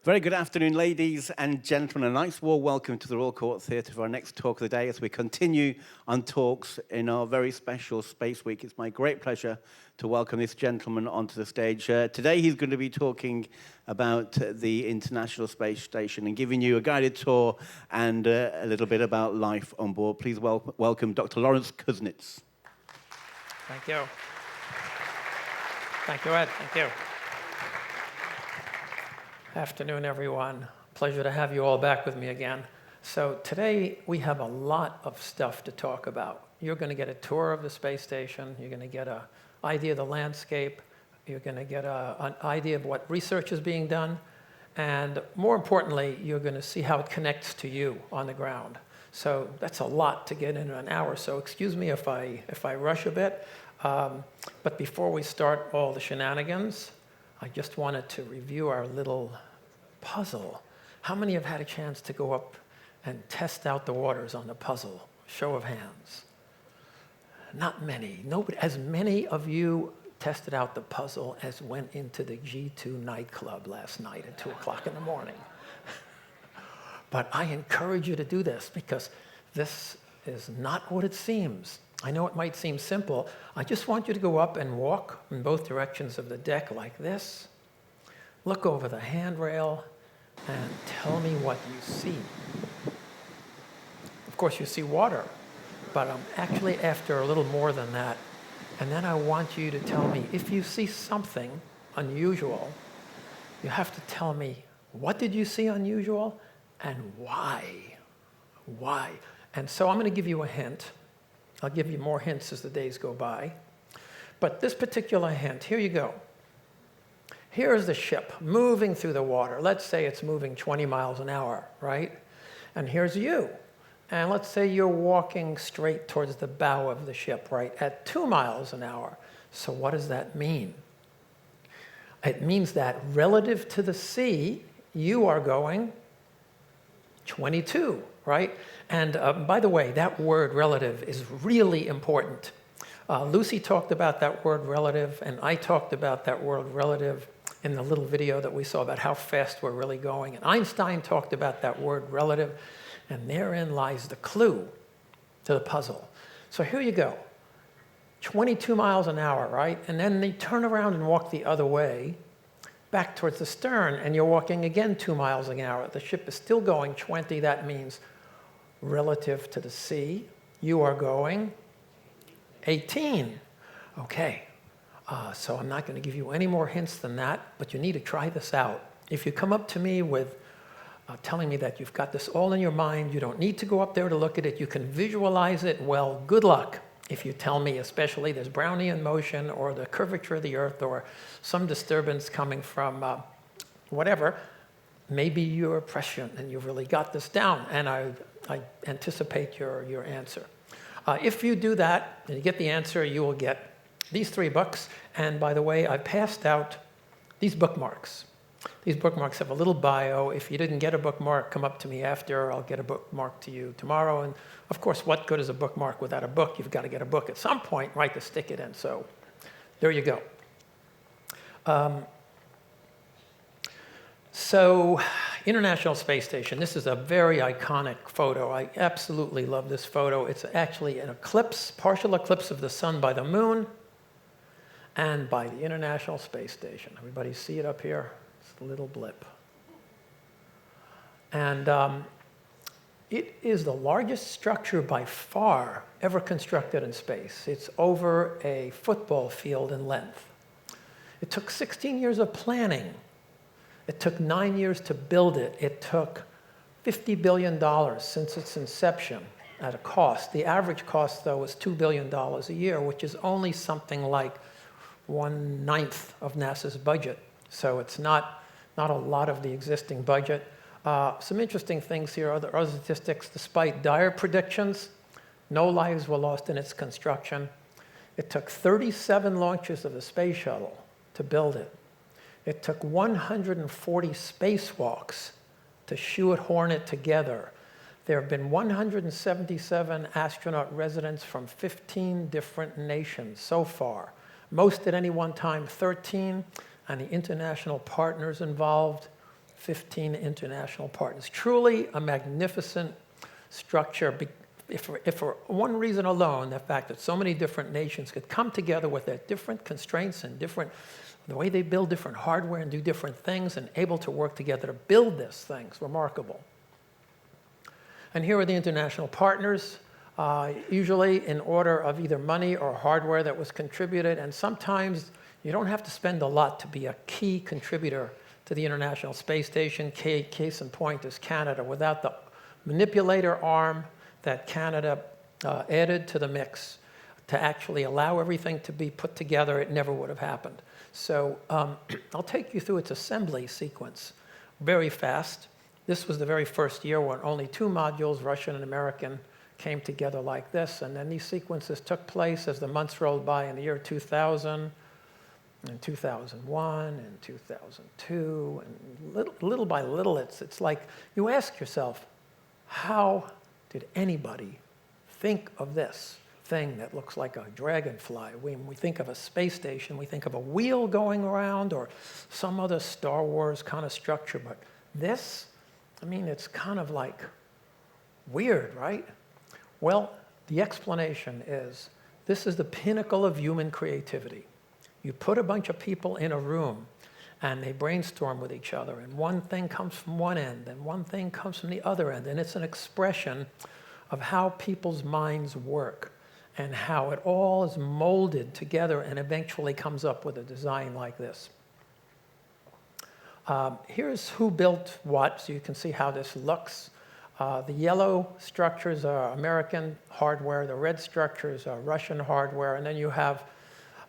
Very good afternoon, ladies and gentlemen. A nice warm welcome to the Royal Court Theatre for our next talk of the day as we continue on talks in our very special Space Week. It's my great pleasure to welcome this gentleman onto the stage. Today he's going to be talking about the International Space Station and giving you a guided tour and a little bit about life on board. Please welcome Dr. Lawrence Kuznets. Thank you. Thank you, Ed. Thank you. Afternoon, everyone. Pleasure to have you all back with me again. So today we have a lot of stuff to talk about. You're going to get a tour of the space station. You're going to get an idea of the landscape. You're going to get an idea of what research is being done. And more importantly, you're going to see how it connects to you on the ground. So that's a lot to get in an hour. So excuse me if I rush a bit. But before we start all the shenanigans, I just wanted to review our little puzzle. How many have had a chance to go up and test out the waters on the puzzle? Show of hands. Not many. Nobody. As many of you tested out the puzzle as went into the G2 nightclub last night at 2 o'clock in the morning. But I encourage you to do this because this is not what it seems. I know it might seem simple. I just want you to go up and walk in both directions of the deck like this. Look over the handrail and tell me what you see. Of course, you see water, but I'm actually after a little more than that. And then I want you to tell me if you see something unusual, you have to tell me what did you see unusual and why. Why? And so I'm going to give you a hint. I'll give you more hints as the days go by. But this particular hint, here you go. Here's the ship moving through the water. Let's say it's moving 20 miles an hour, right? And here's you. And let's say you're walking straight towards the bow of the ship, right, at 2 miles an hour. So what does that mean? It means that relative to the sea, you are going 22, right? And by the way, that word relative is really important. Lucy talked about that word relative, and I talked about that word relative in the little video that we saw about how fast we're really going. And Einstein talked about that word relative, and therein lies the clue to the puzzle. So here you go, 22 miles an hour, right? And then they turn around and walk the other way, back towards the stern, and you're walking again 2 miles an hour. The ship is still going 20. That means relative to the sea, you are going 18. Okay, so I'm not going to give you any more hints than that, but you need to try this out. If you come up to me with telling me that you've got this all in your mind, you don't need to go up there to look at it, you can visualize it, well, good luck. If you tell me especially there's Brownian motion or the curvature of the Earth or some disturbance coming from whatever, maybe you're prescient and you've really got this down, and I anticipate your answer. If you do that and you get the answer, you will get these 3 books. And by the way, I passed out these bookmarks. These bookmarks have a little bio. If you didn't get a bookmark, come up to me after. I'll get a bookmark to you tomorrow. And of course, what good is a bookmark without a book? You've got to get a book at some point, right, to stick it in. So there you go. So International Space Station, this is a very iconic photo. I absolutely love this photo. It's actually an eclipse, partial eclipse of the sun by the moon and by the International Space Station. Everybody see it up here? It's a little blip. And it is the largest structure by far ever constructed in space. It's over a football field in length. It took 16 years of planning. It took 9 years to build it. It took $50 billion since its inception at a cost. The average cost, though, was $2 billion a year, which is only something like 1/9 of NASA's budget. So it's not a lot of the existing budget. Some interesting things here are the other statistics. Despite dire predictions, no lives were lost in its construction. It took 37 launches of the space shuttle to build it. It took 140 spacewalks to shoehorn it together. There have been 177 astronaut residents from 15 different nations so far. Most at any one time, 13, and the international partners involved, 15 international partners. Truly a magnificent structure. If for one reason alone, the fact that so many different nations could come together with their different constraints and the way they build different hardware and do different things and able to work together to build this thing is remarkable. And here are the international partners, usually in order of either money or hardware that was contributed. And sometimes you don't have to spend a lot to be a key contributor to the International Space Station. Case in point is Canada. Without the manipulator arm that Canada added to the mix to actually allow everything to be put together, it never would have happened. So I'll take you through its assembly sequence very fast. This was the very first year when only 2 modules, Russian and American, came together like this. And then these sequences took place as the months rolled by in the year 2000, and 2001, and 2002. And little by little, it's like you ask yourself, how did anybody think of this thing that looks like a dragonfly? When we think of a space station, we think of a wheel going around or some other Star Wars kind of structure. But this, I mean, it's kind of like weird, right? Well, the explanation is this is the pinnacle of human creativity. You put a bunch of people in a room and they brainstorm with each other, and one thing comes from one end and one thing comes from the other end, and it's an expression of how people's minds work and how it all is molded together and eventually comes up with a design like this. Here's who built what, so you can see how this looks. The yellow structures are American hardware, the red structures are Russian hardware, and then you have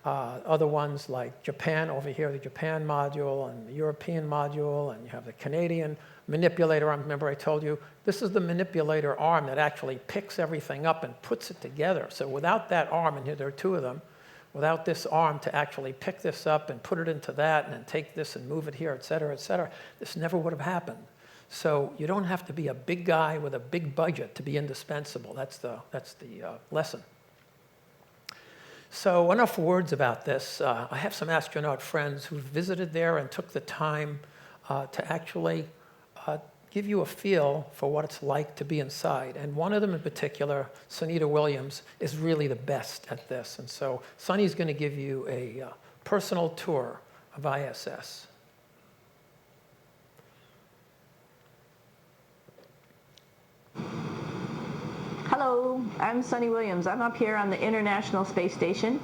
other ones like Japan over here, the Japan module, and the European module, and you have the Canadian manipulator arm. Remember I told you, this is the manipulator arm that actually picks everything up and puts it together. So without that arm, and here there are 2 of them, without this arm to actually pick this up and put it into that and then take this and move it here, et cetera, this never would have happened. So you don't have to be a big guy with a big budget to be indispensable. That's the lesson. So enough words about this. I have some astronaut friends who visited there and took the time to actually give you a feel for what it's like to be inside. And one of them in particular, Sunita Williams, is really the best at this. And so Sunny's going to give you a personal tour of ISS. Hello, I'm Sunny Williams. I'm up here on the International Space Station.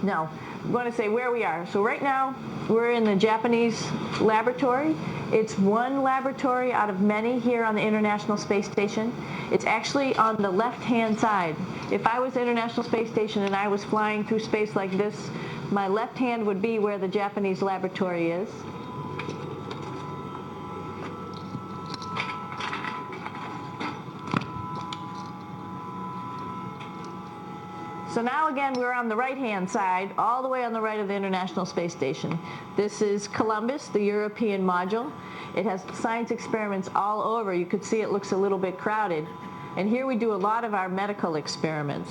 Now, I'm going to say where we are. So right now, we're in the Japanese laboratory. It's one laboratory out of many here on the International Space Station. It's actually on the left-hand side. If I was the International Space Station and I was flying through space like this, my left hand would be where the Japanese laboratory is. So now again, we're on the right-hand side, all the way on the right of the International Space Station. This is Columbus, the European module. It has science experiments all over. You could see it looks a little bit crowded. And here we do a lot of our medical experiments.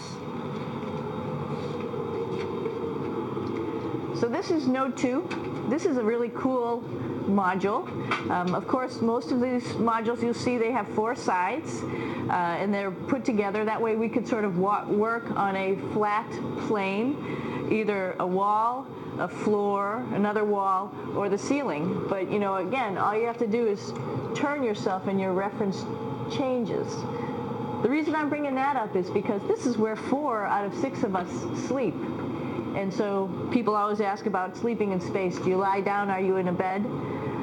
So this is Node 2. This is a really cool module. Of course, most of these modules you'll see they have 4 sides, and they're put together. That way we could sort of work on a flat plane, either a wall, a floor, another wall, or the ceiling. But, you know, again, all you have to do is turn yourself and your reference changes. The reason I'm bringing that up is because this is where 4 out of 6 of us sleep. And so people always ask about sleeping in space. Do you lie down? Are you in a bed?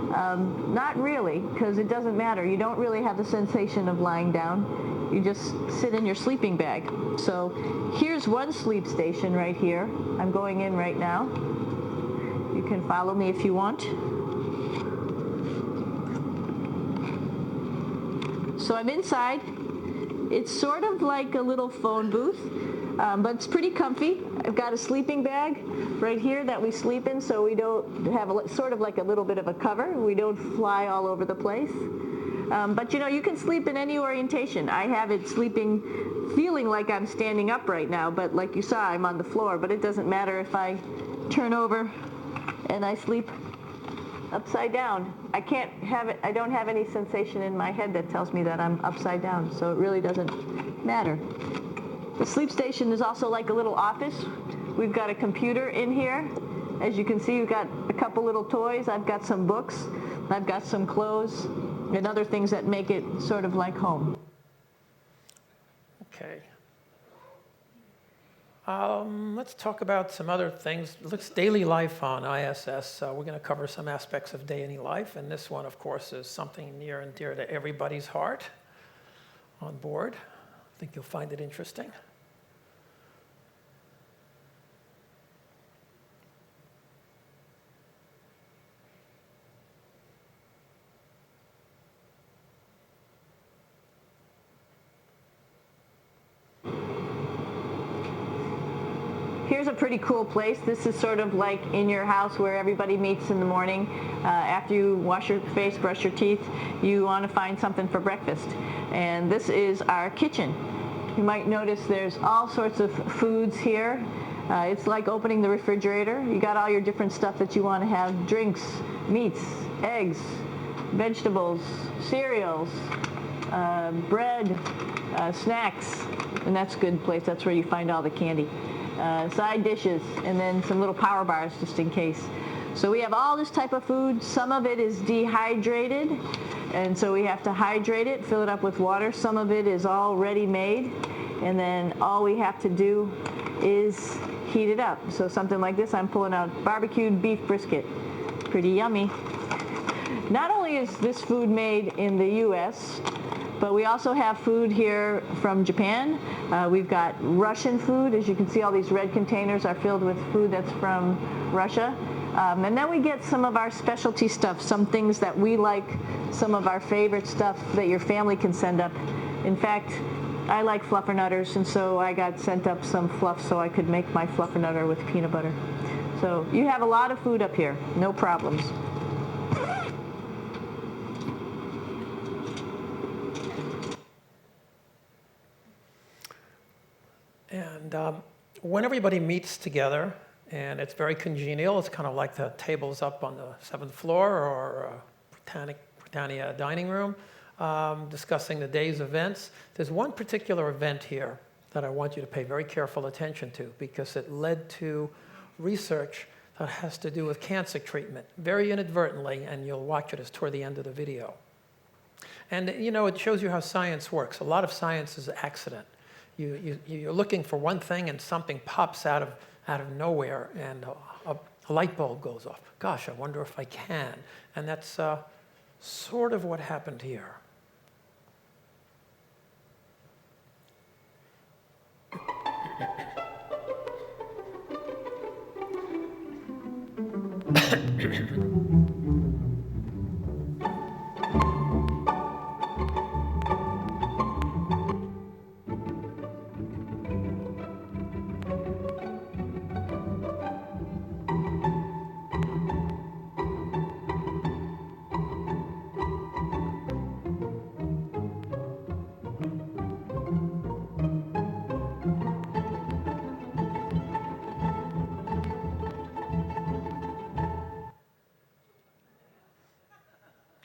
Not really, because it doesn't matter. You don't really have the sensation of lying down. You just sit in your sleeping bag. So here's one sleep station right here. I'm going in right now. You can follow me if you want. So I'm inside. It's sort of like a little phone booth, but it's pretty comfy. I've got a sleeping bag right here that we sleep in, so we don't have sort of like a little bit of a cover. We don't fly all over the place. But you know, you can sleep in any orientation. I have it feeling like I'm standing up right now, but like you saw, I'm on the floor. But it doesn't matter if I turn over and I sleep upside down. I can't have it, I don't have any sensation in my head that tells me that I'm upside down, so it really doesn't matter. The sleep station is also like a little office. We've got a computer in here. As you can see, we've got a couple little toys. I've got some books. I've got some clothes and other things that make it sort of like home. Okay. Let's talk about some other things. Let's daily life on ISS. We're going to cover some aspects of daily life, and this one, of course, is something near and dear to everybody's heart on board. I think you'll find it interesting. Here's a pretty cool place. This is sort of like in your house where everybody meets in the morning. After you wash your face, brush your teeth, you want to find something for breakfast. And this is our kitchen. You might notice there's all sorts of foods here. It's like opening the refrigerator. You got all your different stuff that you want to have: drinks, meats, eggs, vegetables, cereals, bread, snacks. And that's a good place. That's where you find all the candy. Side dishes, and then some little power bars just in case. So we have all this type of food. Some of it is dehydrated, and so we have to hydrate it, fill it up with water. Some of it is already made, and then all we have to do is heat it up. So something like this, I'm pulling out barbecued beef brisket. Pretty yummy. Not only is this food made in the U.S., but we also have food here from Japan. We've got Russian food. As you can see, all these red containers are filled with food that's from Russia. And then we get some of our specialty stuff, some things that we like, some of our favorite stuff that your family can send up. In fact, I like fluffernutters, and so I got sent up some fluff so I could make my fluffernutter with peanut butter. So you have a lot of food up here, no problems. And when everybody meets together, and it's very congenial, it's kind of like the tables up on the 7th floor or Britannia dining room, discussing the day's events. There's one particular event here that I want you to pay very careful attention to, because it led to research that has to do with cancer treatment, very inadvertently, and you'll watch it as toward the end of the video. And you know, it shows you how science works. A lot of science is accident. You're looking for one thing and something pops out of nowhere, and a light bulb goes off. Gosh, I wonder if I can. And that's sort of what happened here.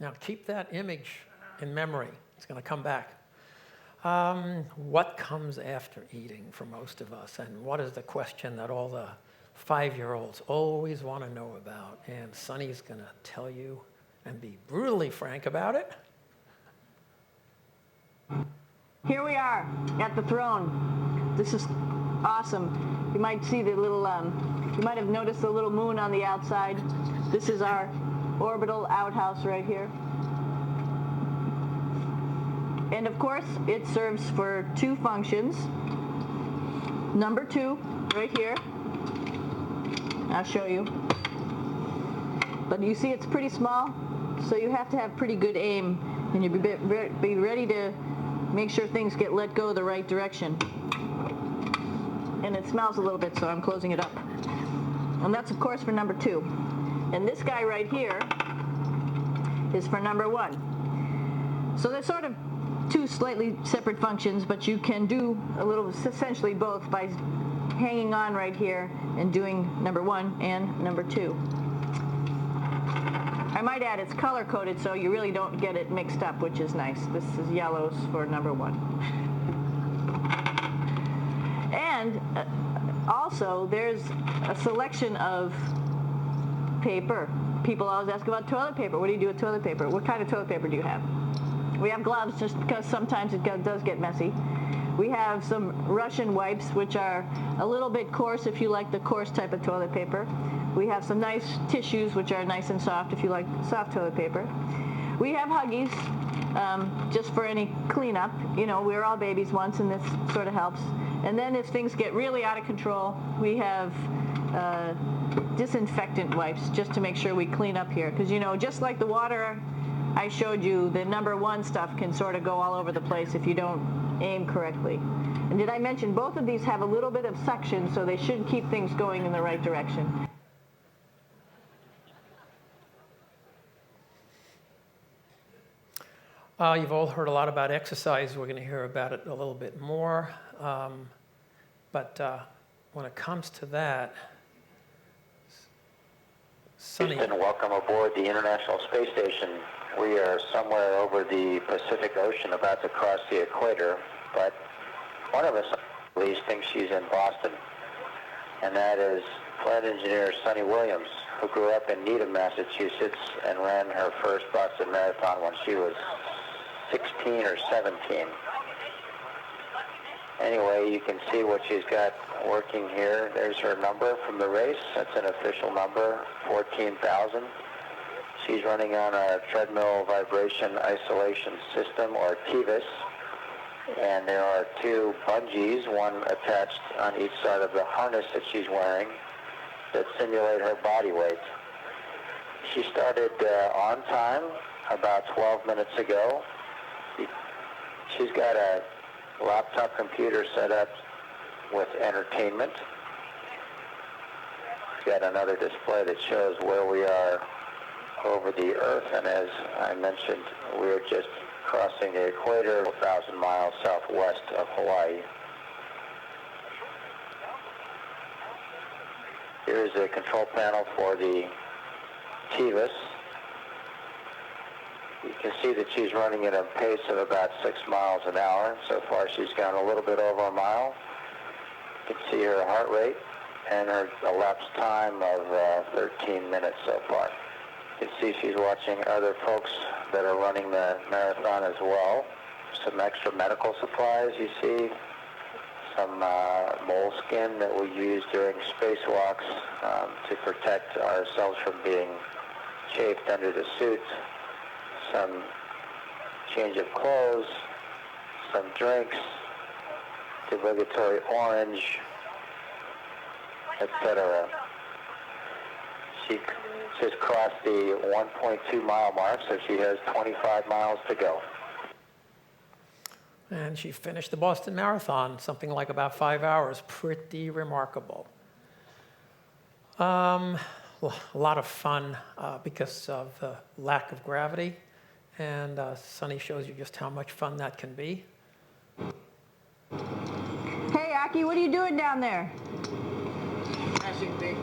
Now keep that image in memory. It's going to come back. What comes after eating for most of us? And what is the question that all the 5-year-olds always want to know about? And Sonny's going to tell you and be brutally frank about it. Here we are at the throne. This is awesome. You might see the little, you might have noticed the little moon on the outside. This is our orbital outhouse right here. And of course, it serves for 2 functions. Number 2, right here. I'll show you. But you see it's pretty small, so you have to have pretty good aim, and you be ready to make sure things get let go the right direction. And it smells a little bit, so I'm closing it up. And that's, of course, for number 2. And this guy right here is for number 1. So they're sort of 2 slightly separate functions, but you can do a little, essentially both, by hanging on right here and doing number 1 and number 2. might add it's color coded so you really don't get it mixed up, which is nice. This is yellows for number 1. And also there's a selection of paper. People always ask about toilet paper. What do you do with toilet paper? What kind of toilet paper do you have? We have gloves just because sometimes it does get messy. We have some Russian wipes, which are a little bit coarse if you like the coarse type of toilet paper. We have some nice tissues, which are nice and soft if you like soft toilet paper. We have Huggies, just for any cleanup. You know, we were all babies once, and this sort of helps. And then if things get really out of control, we have disinfectant wipes just to make sure we clean up here. Because, you know, just like the water I showed you, the number 1 stuff can sort of go all over the place if you don't aim correctly. And did I mention both of these have a little bit of suction, so they should keep things going in the right direction. You've all heard a lot about exercise. We're going to hear about it a little bit more. But when it comes to that, Sonny. Houston, welcome aboard the International Space Station. We are somewhere over the Pacific Ocean about to cross the equator, but one of us at least thinks she's in Boston, and that is flight engineer Sonny Williams, who grew up in Needham, Massachusetts, and ran her first Boston Marathon when she was 16 or 17. Anyway, you can see what she's got working here. There's her number from the race. That's an official number, 14,000. She's running on a treadmill vibration isolation system, or TVIS, and there are 2 bungees, one attached on each side of the harness that she's wearing, that simulate her body weight. She started on time about 12 minutes ago. She's got a laptop computer set up with entertainment. She's got another display that shows where we are over the Earth, and as I mentioned, we're just crossing the equator, 1,000 miles southwest of Hawaii. Here's the control panel for the TVIS. You can see that she's running at a pace of about 6 miles an hour. So far she's gone a little bit over a mile. You can see her heart rate and her elapsed time of 13 minutes so far. You can see she's watching other folks that are running the marathon as well. Some extra medical supplies you see. Some moleskin that we use during spacewalks to protect ourselves from being chafed under the suit. Some change of clothes, some drinks, the obligatory orange, etc. She just crossed the 1.2 mile mark, so she has 25 miles to go. And she finished the Boston Marathon, something like about 5 hours. Pretty remarkable. A lot of fun because of the lack of gravity. And Sonny shows you just how much fun that can be. Hey, Aki, what are you doing down there? Crashing things.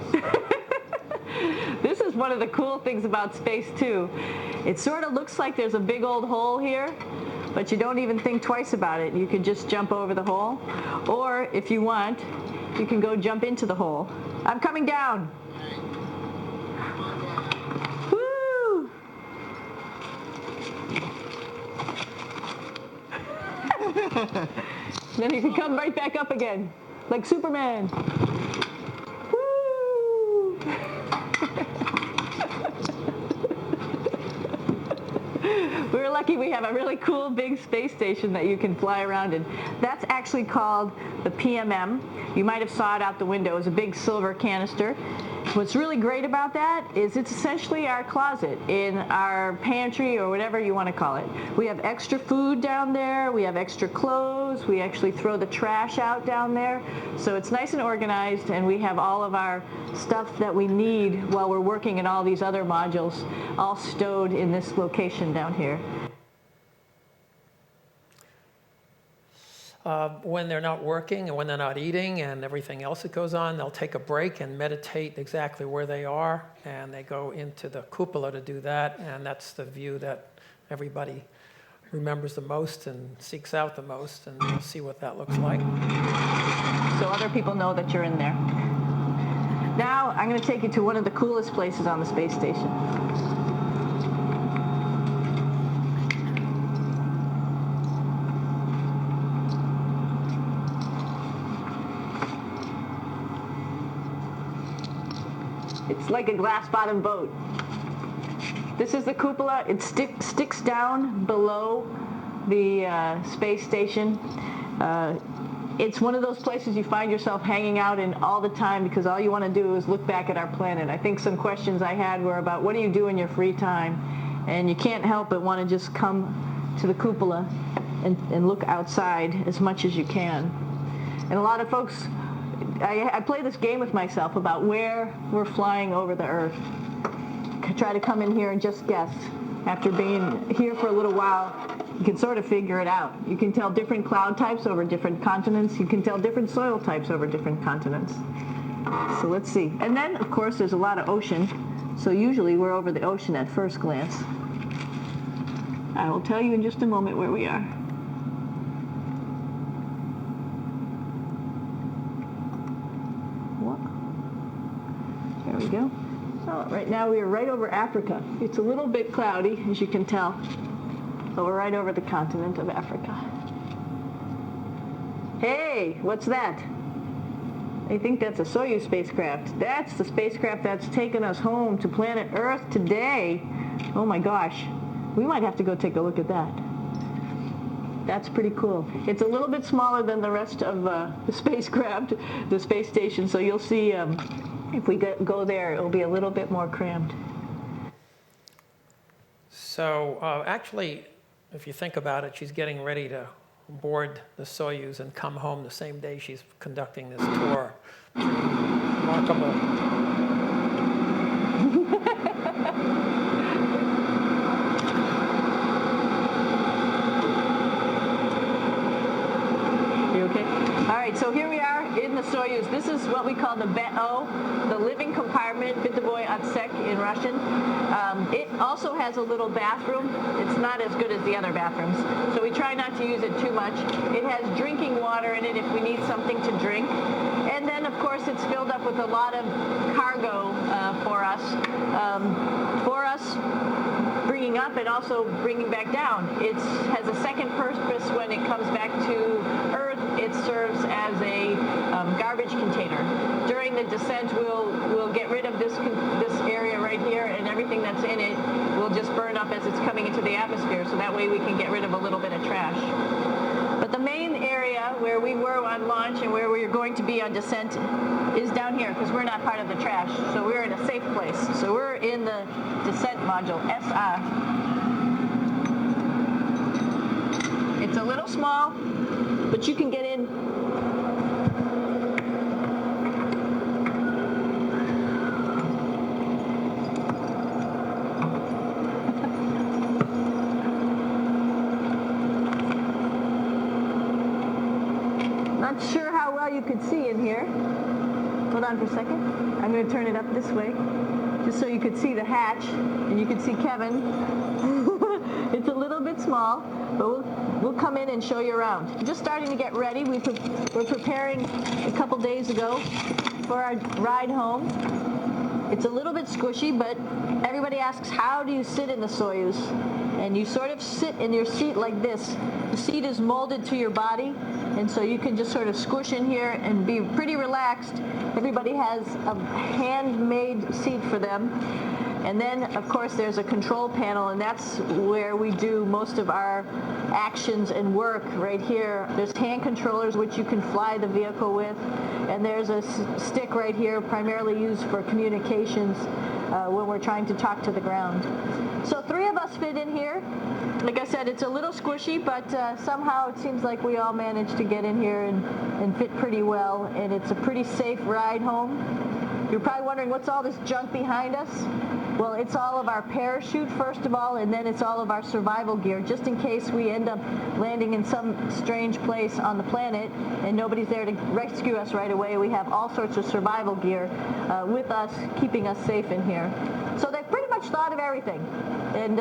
This is one of the cool things about space, too. It sort of looks like there's a big old hole here, but you don't even think twice about it. You can just jump over the hole. Or, if you want, you can go jump into the hole. I'm coming down. Woo! Then you can come right back up again, like Superman. Woo! We're lucky we have a really cool big space station that you can fly around in. That's actually called the PMM. You might have saw it out the window. It's a big silver canister. What's really great about that is it's essentially our closet in our pantry or whatever you want to call it. We have extra food down there. We have extra clothes. We actually throw the trash out down there. So it's nice and organized, and we have all of our stuff that we need while we're working in all these other modules all stowed in this location down here. when they're not working and when they're not eating and everything else that goes on, they'll take a break and meditate exactly where they are, and they go into the cupola to do that, and that's the view that everybody remembers the most and seeks out the most, and you'll see what that looks like. So other people know that you're in there. Now I'm going to take you to one of the coolest places on the space station. It's like a glass-bottom boat. This is the cupola. It sticks down below the space station. It's one of those places you find yourself hanging out in all the time because all you want to do is look back at our planet. I think some questions I had were about what do you do in your free time? And you can't help but want to just come to the cupola and look outside as much as you can. And a lot of folks, I play this game with myself about where we're flying over the Earth. Try to come in here and just guess. After being here for a little while, you can sort of figure it out. You can tell different cloud types over different continents. You can tell different soil types over different continents. So let's see. And then, of course, there's a lot of ocean. So usually we're over the ocean at first glance. I will tell you in just a moment where we are. There we go. So right now we are right over Africa. It's a little bit cloudy, as you can tell, but we're right over the continent of Africa. Hey, what's that? I think that's a Soyuz spacecraft. That's the spacecraft that's taken us home to planet Earth today. Oh my gosh. We might have to go take a look at that. That's pretty cool. It's a little bit smaller than the rest of the spacecraft, the space station, so you'll see if we go there, it'll be a little bit more crammed. So actually, if you think about it, she's getting ready to board the Soyuz and come home the same day she's conducting this tour. Remarkable. You okay? All right, so here we are in the Soyuz. This is what we call the BEO, the living compartment, Bitovoy Otsek in Russian. It also has a little bathroom. It's not as good as the other bathrooms, so we try not to use it too much. It has drinking water in it if we need something to drink. And then, of course, it's filled up with a lot of cargo for us bringing up and also bringing back down. It has a second purpose when it comes back to Earth. It serves as a garbage container. During the descent, we'll get rid of this area right here, and everything that's in it will just burn up as it's coming into the atmosphere, so that way we can get rid of a little bit of trash. But the main area where we were on launch and where we're going to be on descent is down here, because we're not part of the trash, so we're in a safe place. So we're in the descent module, SR. It's a little small, but you can get in. Not sure how well you could see in here. Hold on for a second. I'm going to turn it up this way, just so you could see the hatch, and you could see Kevin. It's a little bit small, but we'll come in and show you around. Just starting to get ready. We're preparing a couple days ago for our ride home. It's a little bit squishy, but everybody asks, how do you sit in the Soyuz? And you sort of sit in your seat like this. The seat is molded to your body, and so you can just sort of squish in here and be pretty relaxed. Everybody has a handmade seat for them. And then, of course, there's a control panel, and that's where we do most of our actions and work right here. There's hand controllers, which you can fly the vehicle with, and there's a stick right here, primarily used for communications when we're trying to talk to the ground. So 3 of us fit in here. Like I said, it's a little squishy, but somehow it seems like we all managed to get in here and fit pretty well, and it's a pretty safe ride home. You're probably wondering, what's all this junk behind us? Well, it's all of our parachute, first of all, and then it's all of our survival gear, just in case we end up landing in some strange place on the planet and nobody's there to rescue us right away. We have all sorts of survival gear with us, keeping us safe in here. So they've pretty much thought of everything. And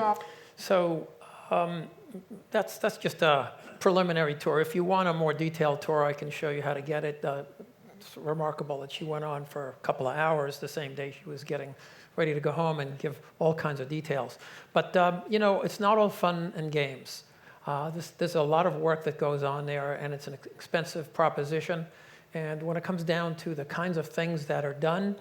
So that's just a preliminary tour. If you want a more detailed tour, I can show you how to get it. It's remarkable that she went on for a couple of hours the same day she was getting ready to go home and give all kinds of details. But, it's not all fun and games. There's a lot of work that goes on there, and it's an expensive proposition. And when it comes down to the kinds of things that are done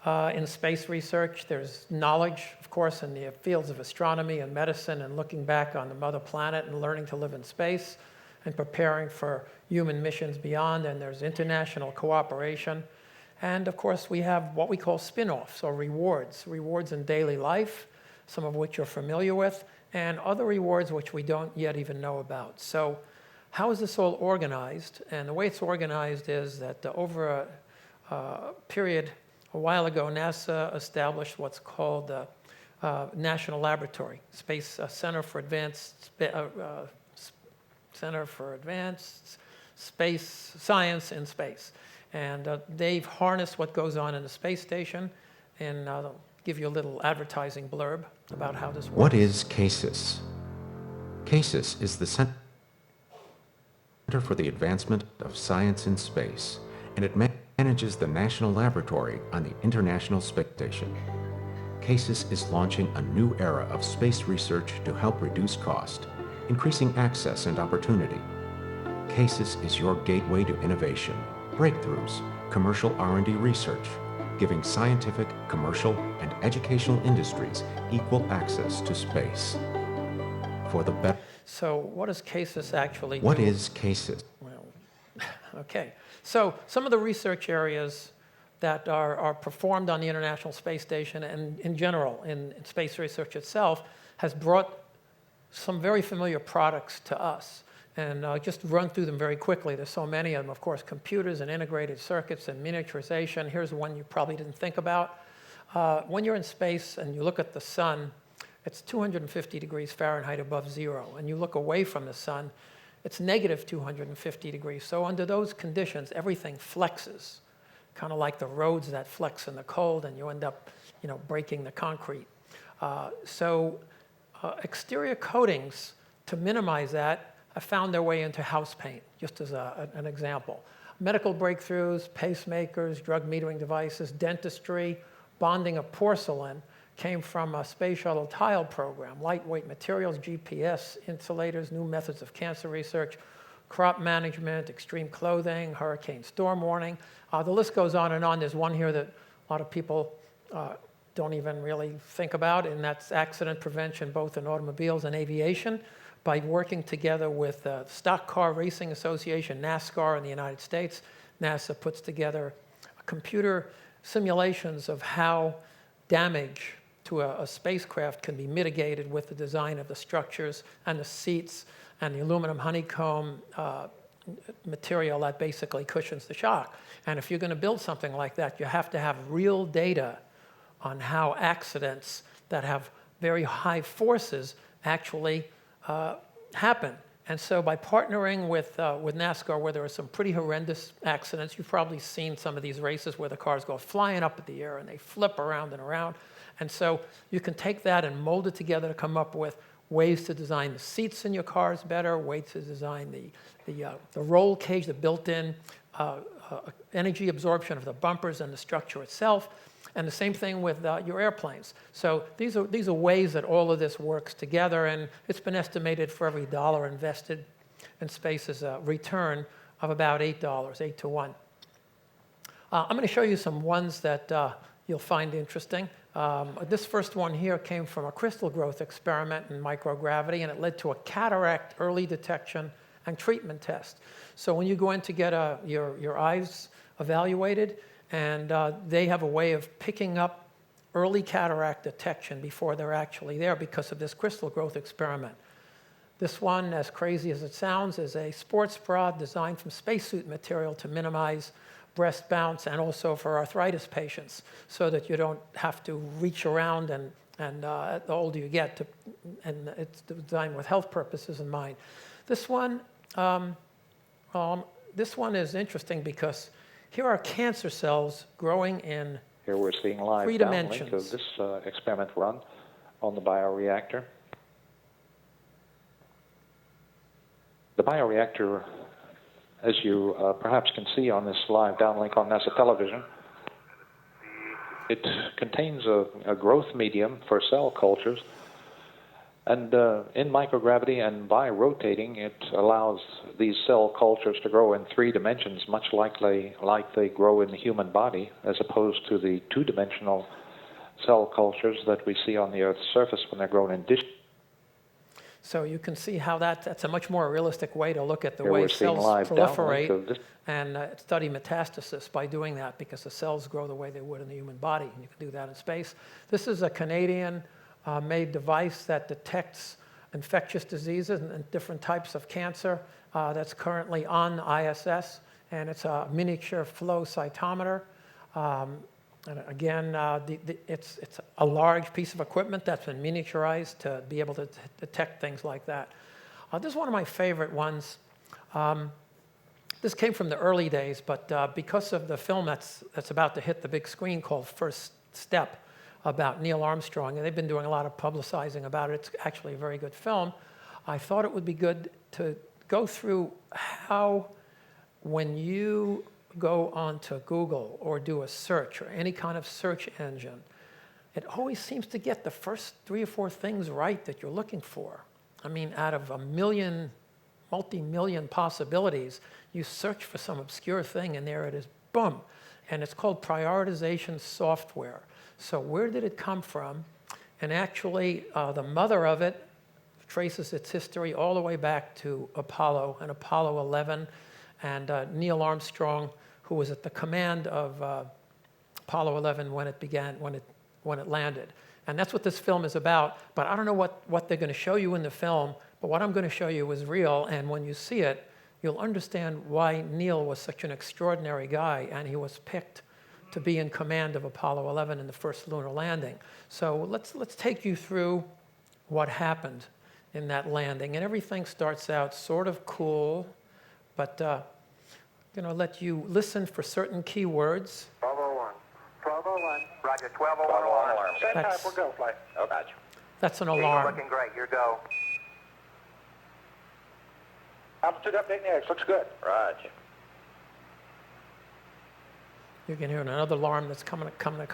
in space research, there's knowledge, of course, in the fields of astronomy and medicine and looking back on the mother planet and learning to live in space and preparing for human missions beyond. And there's international cooperation. And of course, we have what we call spin-offs or rewards in daily life, some of which you're familiar with, and other rewards which we don't yet even know about. So how is this all organized? And the way it's organized is that over a period, a while ago, NASA established what's called the National Laboratory, Space Center for Advanced Space Science in Space. And they've harnessed what goes on in the space station, and I'll give you a little advertising blurb about how this works. What is CASIS? CASIS is the Center for the Advancement of Science in Space, and it manages the National Laboratory on the International Space Station. CASIS is launching a new era of space research to help reduce cost, increasing access and opportunity. CASIS is your gateway to innovation, breakthroughs, commercial R&D research, giving scientific, commercial, and educational industries equal access to space. For the better. So what does CASIS actually do? What is CASIS? Well, okay. So some of the research areas that are performed on the International Space Station and in general in space research itself has brought some very familiar products to us. And just run through them very quickly. There's so many of them, of course, computers and integrated circuits and miniaturization. Here's one you probably didn't think about. When you're in space and you look at the sun, it's 250 degrees Fahrenheit above zero. And you look away from the sun, it's negative 250 degrees. So under those conditions, everything flexes, kind of like the roads that flex in the cold, and you end up, breaking the concrete. Exterior coatings, to minimize that, have found their way into house paint, just as an example. Medical breakthroughs, pacemakers, drug metering devices, dentistry, bonding of porcelain came from a space shuttle tile program, lightweight materials, GPS, insulators, new methods of cancer research, crop management, extreme clothing, hurricane storm warning. The list goes on and on. There's one here that a lot of people don't even really think about, and that's accident prevention, both in automobiles and aviation. By working together with the Stock Car Racing Association, NASCAR in the United States, NASA puts together computer simulations of how damage to a spacecraft can be mitigated with the design of the structures and the seats and the aluminum honeycomb material that basically cushions the shock. And if you're going to build something like that, you have to have real data on how accidents that have very high forces actually happen. And so by partnering with NASCAR, where there are some pretty horrendous accidents, you've probably seen some of these races where the cars go flying up in the air and they flip around and around. And so you can take that and mold it together to come up with ways to design the seats in your cars better, ways to design the roll cage, the built-in energy absorption of the bumpers and the structure itself. And the same thing with your airplanes. So these are ways that all of this works together, and it's been estimated for every dollar invested in space is a return of about $8, 8 to 1. I'm going to show you some ones that you'll find interesting. This first one here came from a crystal growth experiment in microgravity, and it led to a cataract early detection and treatment test. So when you go in to get your eyes evaluated, and they have a way of picking up early cataract detection before they're actually there because of this crystal growth experiment. This one, as crazy as it sounds, is a sports bra designed from spacesuit material to minimize breast bounce, and also for arthritis patients, so that you don't have to reach around and the older you get, and it's designed with health purposes in mind. This one is interesting because here are cancer cells growing in Here we're seeing live 3 downlink dimensions. of this experiment run on the bioreactor. The bioreactor, as you perhaps can see on this live downlink on NASA television, it contains a growth medium for cell cultures, and in microgravity and by rotating, it allows these cell cultures to grow in 3 dimensions, much like they grow in the human body, as opposed to the 2-dimensional cell cultures that we see on the Earth's surface when they're grown in dish. So you can see how that's a much more realistic way to look at the Here way we're seeing cells live downlink proliferate of this. and study metastasis by doing that, because the cells grow the way they would in the human body, and you can do that in space. This is a Canadian-made device that detects infectious diseases and different types of cancer that's currently on ISS, and it's a miniature flow cytometer. And again, it's a large piece of equipment that's been miniaturized to be able to detect things like that. This is one of my favorite ones. This came from the early days, but because of the film that's about to hit the big screen called First Step about Neil Armstrong, and they've been doing a lot of publicizing about it. It's actually a very good film. I thought it would be good to go through how, when you go onto Google or do a search or any kind of search engine, it always seems to get the first 3 or 4 things right that you're looking for. I mean, out of a million, multi-million possibilities, you search for some obscure thing and there it is, boom. And it's called prioritization software. So where did it come from? And actually, the mother of it traces its history all the way back to Apollo and Apollo 11, and Neil Armstrong, who was at the command of Apollo 11 when it landed. And that's what this film is about. But I don't know what they're going to show you in the film, but what I'm going to show you is real. And when you see it, you'll understand why Neil was such an extraordinary guy, and he was picked to be in command of Apollo 11 in the first lunar landing. So let's take you through what happened in that landing. And everything starts out sort of cool, but I'm going to let you listen for certain key words. 1201. 1201. Roger, 1201 alarm. Set time for go flight. Oh, gotcha. That's an You're alarm. looking great. Your go. Altitude update in the X. Looks good. Roger. You can hear another alarm that's come up. Roger,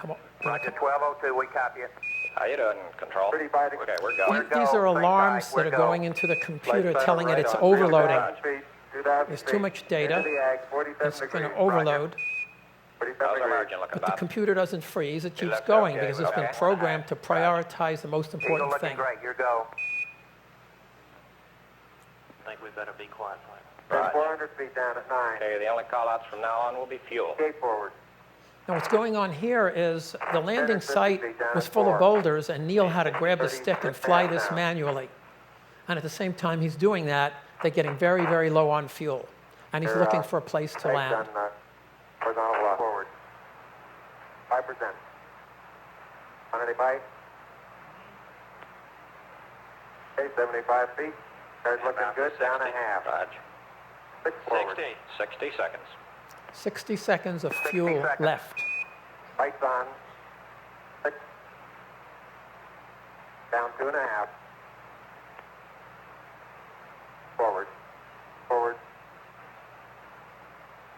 1202. We copy it. How you doing, Control? Pretty bad. Okay, we're going. These are alarms that are going into the computer telling it it's overloading. There's too much data. It's going to overload. How's our margin looking, But the computer doesn't freeze. It keeps going because it's been programmed to prioritize the most important looking thing. great. Your go. I think we better be quiet, Frank. Right. 400 feet down at 9. Okay, the only call-outs from now on will be fuel. Gate forward. Now what's going on here is the landing site was full of boulders, and Neil had to grab the stick and fly this manually. And at the same time he's doing that, they're getting very, very low on fuel. And he's looking for a place to land. Horizontal block. Forward. 5%. 185. Okay, 75 feet. Car's looking good. Down a half. Roger. 60 seconds. 60 seconds of fuel left. Lights on. 6. Down 2.5. Forward. Forward.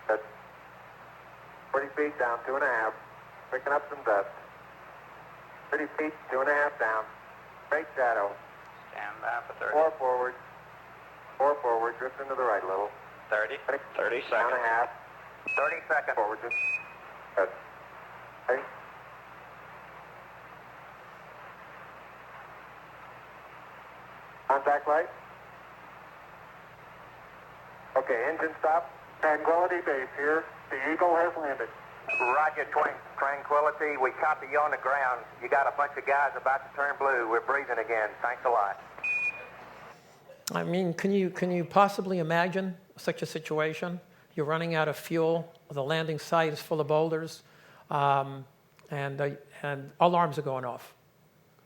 Good. 40 feet down 2.5. Picking up some dust. 30 feet, 2.5 down. Straight shadow. Stand by for 30. 4 forward. 4 forward. Drift into the right a little. 30 seconds. Down a half. 30 seconds. Forward. Just. Good. Okay. Contact light. Okay, engine stop. Tranquility Base here. The Eagle has landed. Roger, Tranquility. We copy you on the ground. You got a bunch of guys about to turn blue. We're breathing again. Thanks a lot. I mean, can you possibly imagine such a situation? you're running out of fuel, the landing site is full of boulders, and alarms are going off.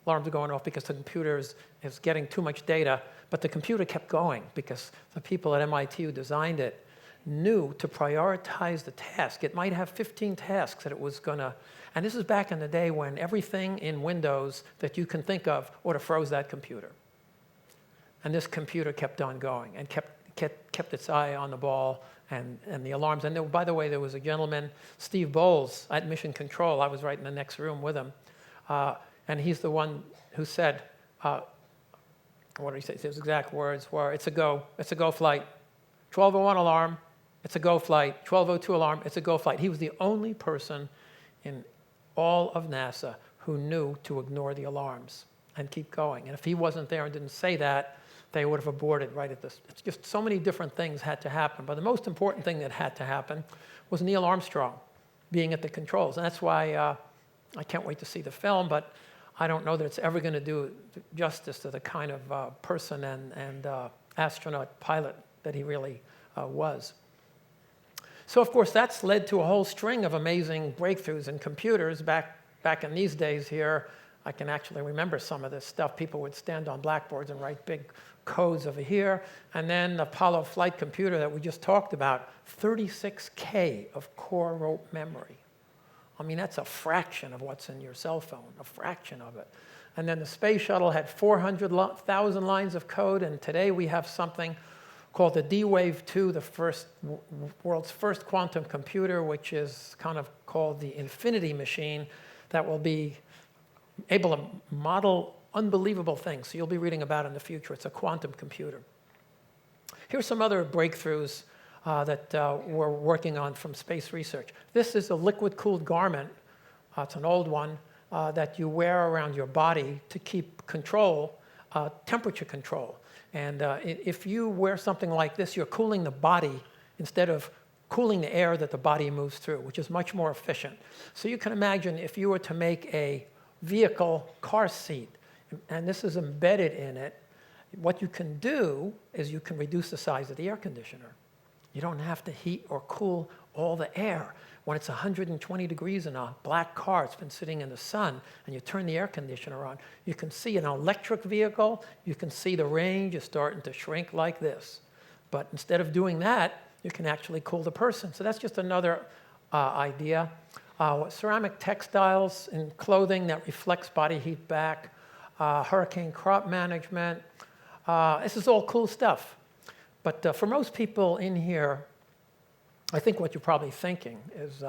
Alarms are going off because the computer is getting too much data, but the computer kept going because the people at MIT who designed it knew to prioritize the task. It might have 15 tasks that it was going to, and this is back in the day when everything in Windows that you can think of would have froze that computer. And this computer kept on going and kept its eye on the ball and the alarms. And there, by the way, there was a gentleman, Steve Bowles, at Mission Control. I was right in the next room with him. And he's the one who said, what did he say? His exact words were, it's a go flight. 12:01 alarm, it's a go flight. 12:02 alarm, it's a go flight. He was the only person in all of NASA who knew to ignore the alarms and keep going. And if he wasn't there and didn't say that, they would have aborted right at this. It's just so many different things had to happen. But the most important thing that had to happen was Neil Armstrong being at the controls. And that's why I can't wait to see the film, but I don't know that it's ever going to do justice to the kind of person and astronaut pilot that he really was. So, of course, that's led to a whole string of amazing breakthroughs in computers. Back in these days here, I can actually remember some of this stuff. People would stand on blackboards and write big codes over here. And then the Apollo flight computer that we just talked about, 36K of core rope memory. I mean, that's a fraction of what's in your cell phone, a fraction of it. And then the space shuttle had 400,000 lines of code, and today we have something called the D-Wave 2, the world's first quantum computer, which is kind of called the infinity machine, that will be able to model unbelievable things. So you'll be reading about it in the future. It's a quantum computer. Here's some other breakthroughs that we're working on from space research. This is a liquid-cooled garment. It's an old one that you wear around your body to keep control, temperature control. And if you wear something like this, you're cooling the body instead of cooling the air that the body moves through, which is much more efficient. So you can imagine if you were to make a vehicle car seat, and this is embedded in it, what you can do is you can reduce the size of the air conditioner. You don't have to heat or cool all the air. When it's 120 degrees in a black car, it's been sitting in the sun, and you turn the air conditioner on, you can see an electric vehicle, you can see the range is starting to shrink like this. But instead of doing that, you can actually cool the person. So that's just another idea. Ceramic textiles and clothing that reflects body heat back, hurricane crop management. This is all cool stuff. But for most people in here, I think what you're probably thinking is,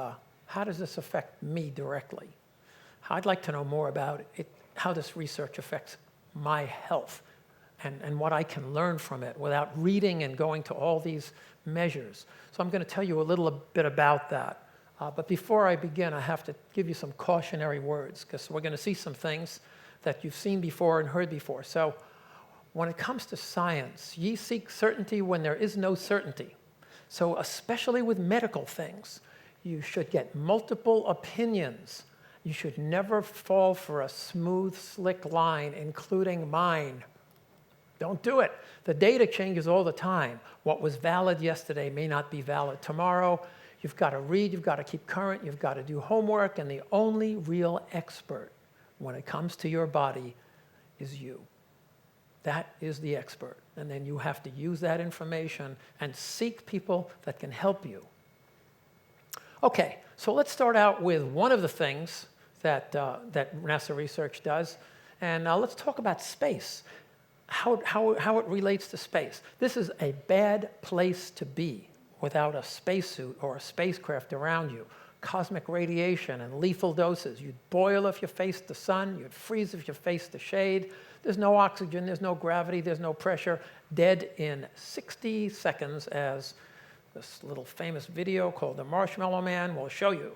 how does this affect me directly? I'd like to know more about it, how this research affects my health and what I can learn from it without reading and going to all these measures. So I'm going to tell you a little bit about that. But before I begin, I have to give you some cautionary words, because we're going to see some things that you've seen before and heard before. So when it comes to science, ye seek certainty when there is no certainty. So especially with medical things, you should get multiple opinions. You should never fall for a smooth, slick line, including mine. Don't do it. The data changes all the time. What was valid yesterday may not be valid tomorrow. You've got to read, you've got to keep current, you've got to do homework, and the only real expert when it comes to your body is you. That is the expert. And then you have to use that information and seek people that can help you. Okay, so let's start out with one of the things that NASA research does, and let's talk about space, how it relates to space. This is a bad place to be without a spacesuit or a spacecraft around you. Cosmic radiation and lethal doses. You'd boil if you faced the sun. You'd freeze if you faced the shade. There's no oxygen, there's no gravity, there's no pressure. Dead in 60 seconds, as this little famous video called The Marshmallow Man will show you.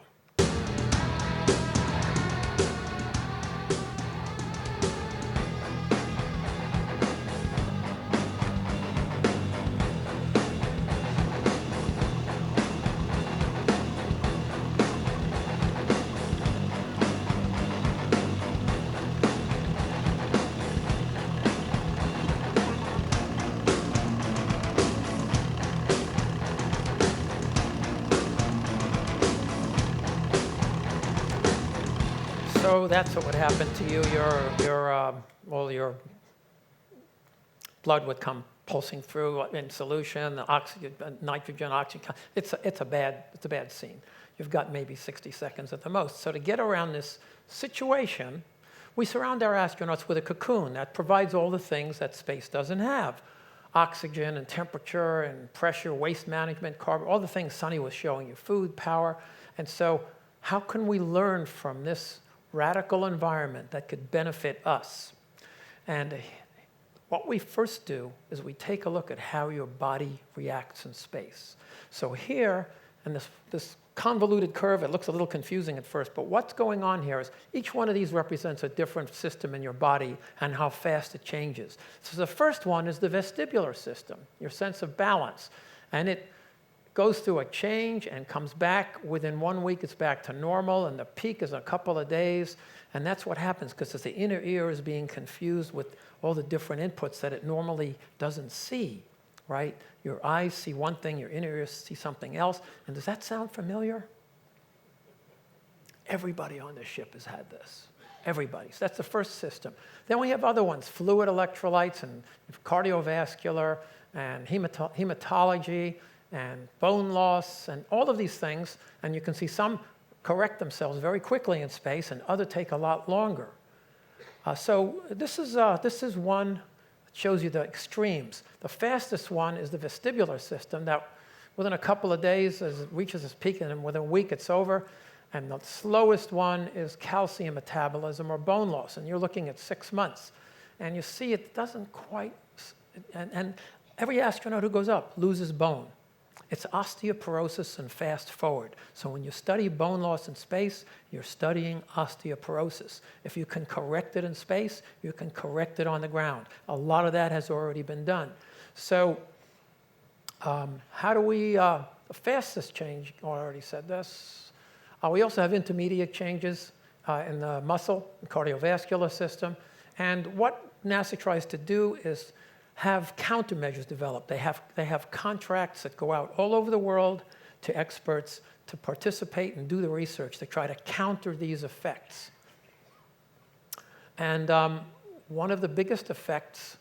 So that's what would happen to you. Your blood would come pulsing through in solution, the oxygen, nitrogen, oxygen. It's a bad scene. You've got maybe 60 seconds at the most. So to get around this situation, we surround our astronauts with a cocoon that provides all the things that space doesn't have. Oxygen and temperature and pressure, waste management, carbon, all the things Sonny was showing you, food, power. And so how can we learn from this radical environment that could benefit us? And what we first do is we take a look at how your body reacts in space. So here, in this convoluted curve, it looks a little confusing at first, but what's going on here is each one of these represents a different system in your body and how fast it changes. So the first one is the vestibular system, your sense of balance. And it goes through a change and comes back. Within 1 week, it's back to normal, and the peak is a couple of days. And that's what happens because the inner ear is being confused with all the different inputs that it normally doesn't see, right? Your eyes see one thing, your inner ears see something else. And does that sound familiar? Everybody on this ship has had this. Everybody. So that's the first system. Then we have other ones, fluid electrolytes and cardiovascular and hematology and bone loss and all of these things. And you can see some correct themselves very quickly in space and other take a lot longer. So this is one that shows you the extremes. The fastest one is the vestibular system that within a couple of days as it reaches its peak and within a week it's over. And the slowest one is calcium metabolism or bone loss. And you're looking at 6 months. And you see it doesn't quite, and every astronaut who goes up loses bone. It's osteoporosis and fast forward. So when you study bone loss in space, you're studying osteoporosis. If you can correct it in space, you can correct it on the ground. A lot of that has already been done. So how do we, the fastest change, I already said this. We also have intermediate changes in the muscle, the cardiovascular system. And what NASA tries to do is have countermeasures developed. They have contracts that go out all over the world to experts to participate and do the research to try to counter these effects. And one of the biggest effects,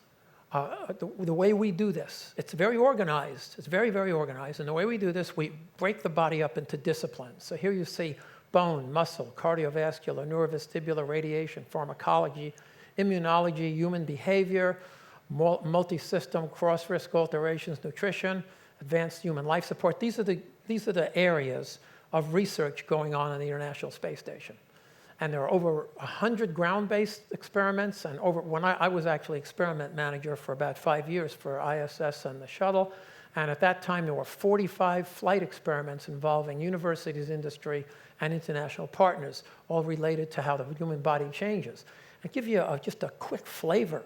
the way we do this, it's very organized. It's very, very organized. And the way we do this, we break the body up into disciplines. So here you see bone, muscle, cardiovascular, neurovestibular, radiation, pharmacology, immunology, human behavior, multi-system, cross-risk alterations, nutrition, advanced human life support. These are the areas of research going on the International Space Station. And there are over 100 ground-based experiments, and when I was actually experiment manager for about 5 years for ISS and the shuttle, and at that time there were 45 flight experiments involving universities, industry, and international partners, all related to how the human body changes. I'll give you just a quick flavor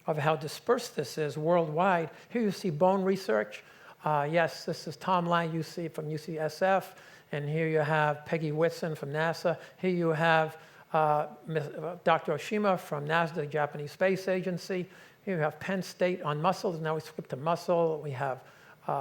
of how dispersed this is worldwide. Here you see bone research. Yes, this is Tom Lang, from UCSF. And here you have Peggy Whitson from NASA. Here you have Dr. Oshima from NASA, the Japanese Space Agency. Here you have Penn State on muscles. Now we skip to muscle. We have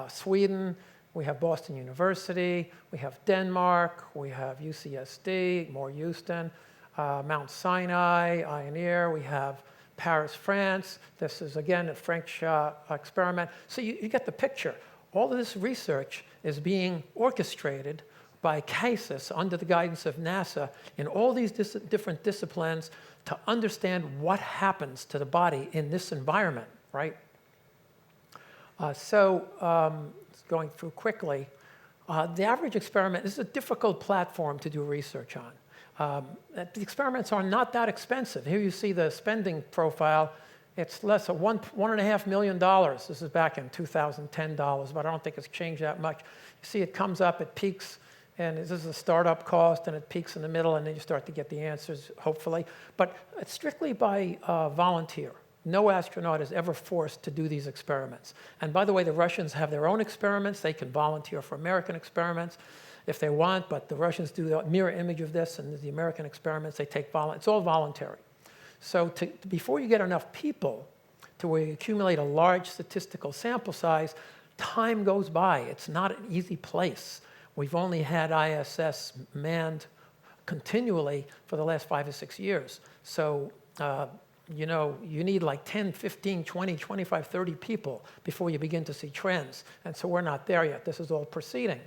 Sweden. We have Boston University. We have Denmark. We have UCSD, Moore Houston, Mount Sinai, Ioneer. We have Paris, France. This is, again, a French experiment. So you get the picture. All of this research is being orchestrated by CASIS under the guidance of NASA in all these different disciplines to understand what happens to the body in this environment, right? Going through quickly, the average experiment, this is a difficult platform to do research on. The experiments are not that expensive. Here you see the spending profile. It's less than $1.5 million. This is back in 2010 dollars, but I don't think it's changed that much. You see it comes up, it peaks, and this is a startup cost, and it peaks in the middle, and then you start to get the answers, hopefully. But it's strictly by volunteer. No astronaut is ever forced to do these experiments. And by the way, the Russians have their own experiments. They can volunteer for American experiments if they want, but the Russians do the mirror image of this, and the American experiments, they take it's all voluntary. So before you get enough people to where you accumulate a large statistical sample size, time goes by. It's not an easy place. We've only had ISS manned continually for the last 5 or 6 years. So, you know, you need like 10, 15, 20, 25, 30 people before you begin to see trends. And so we're not there yet. This is all proceeding.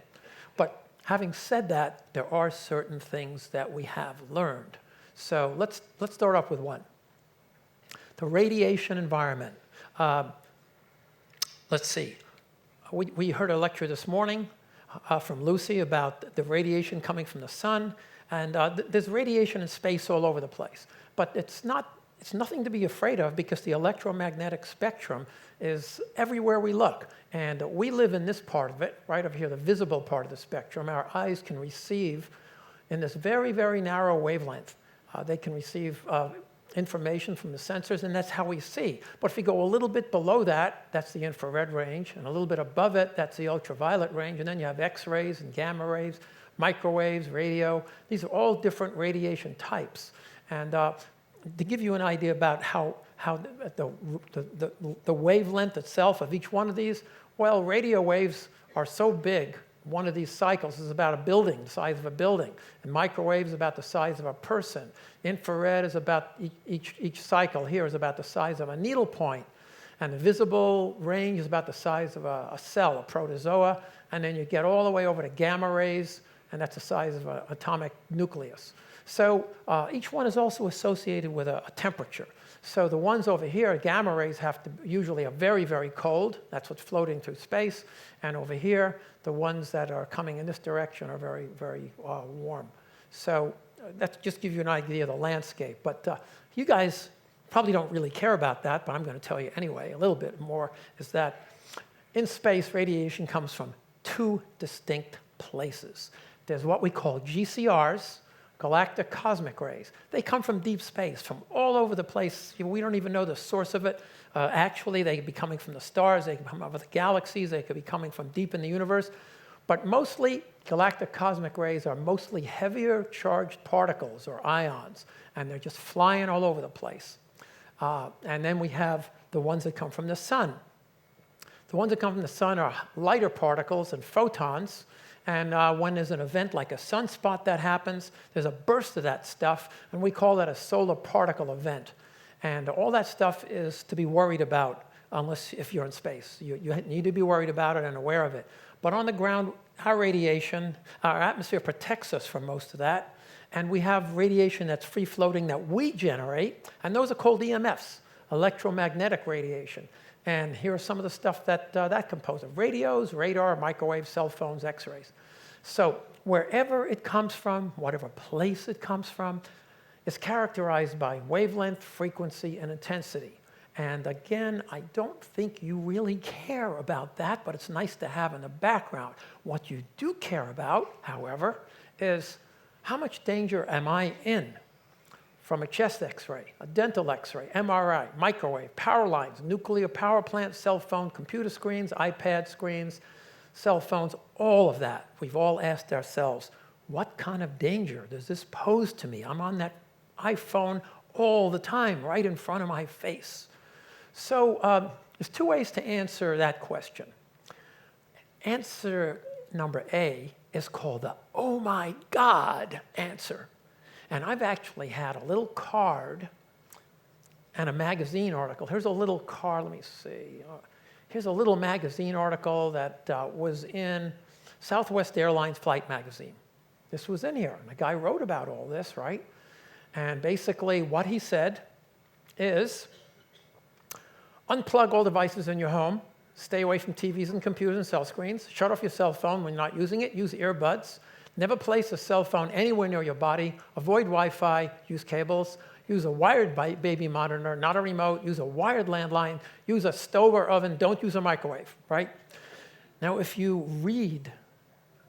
But having said that, there are certain things that we have learned. So let's start off with one. The radiation environment. Let's see. We heard a lecture this morning from Lucy about the radiation coming from the sun. And there's radiation in space all over the place. But it's nothing to be afraid of because the electromagnetic spectrum is everywhere we look. And we live in this part of it, right over here, the visible part of the spectrum. Our eyes can receive in this very, very narrow wavelength. They can receive information from the sensors, and that's how we see. But if you go a little bit below that, that's the infrared range, and a little bit above it, that's the ultraviolet range, and then you have X-rays and gamma rays, microwaves, radio. These are all different radiation types. And to give you an idea about how the wavelength itself of each one of these, well, radio waves are so big. One of these cycles is about a building, the size of a building. And microwave is about the size of a person. Infrared is about, each cycle here is about the size of a needle point. And the visible range is about the size of a cell, a protozoa. And then you get all the way over to gamma rays, and that's the size of an atomic nucleus. So each one is also associated with a temperature. So the ones over here, gamma rays, usually are very, very cold. That's what's floating through space. And over here, the ones that are coming in this direction are very, very warm. So that just gives you an idea of the landscape. But you guys probably don't really care about that, but I'm going to tell you anyway a little bit more, is that in space, radiation comes from 2 distinct places. There's what we call GCRs, galactic cosmic rays. They come from deep space, from all over the place. We don't even know the source of it. Actually, they could be coming from the stars. They could come out of the galaxies. They could be coming from deep in the universe. But mostly, galactic cosmic rays are mostly heavier charged particles or ions, and they're just flying all over the place. And then we have the ones that come from the sun. The ones that come from the sun are lighter particles and photons. And when there's an event like a sunspot that happens, there's a burst of that stuff, and we call that a solar particle event. And all that stuff is to be worried about, unless if you're in space. You need to be worried about it and aware of it. But on the ground, our radiation, our atmosphere protects us from most of that. And we have radiation that's free-floating that we generate, and those are called EMFs, electromagnetic radiation. And here are some of the stuff that composed of: radios, radar, microwaves, cell phones, X-rays. So wherever it comes from, whatever place it comes from, is characterized by wavelength, frequency, and intensity. And again, I don't think you really care about that, but it's nice to have in the background. What you do care about, however, is how much danger am I in from a chest X-ray, a dental X-ray, MRI, microwave, power lines, nuclear power plant, cell phone, computer screens, iPad screens, cell phones, all of that. We've all asked ourselves, what kind of danger does this pose to me? I'm on that iPhone all the time, right in front of my face. So there's 2 ways to answer that question. Answer number A is called the "oh my God" answer. And I've actually had a little card and a magazine article. Here's a little card, let me see. Here's a little magazine article that was in Southwest Airlines Flight Magazine. This was in here, and the guy wrote about all this, right? And basically what he said is, unplug all devices in your home, stay away from TVs and computers and cell screens, shut off your cell phone when you're not using it, use earbuds, never place a cell phone anywhere near your body, avoid Wi-Fi, use cables, use a wired baby monitor, not a remote, use a wired landline, use a stove or oven, don't use a microwave, right? Now, if you read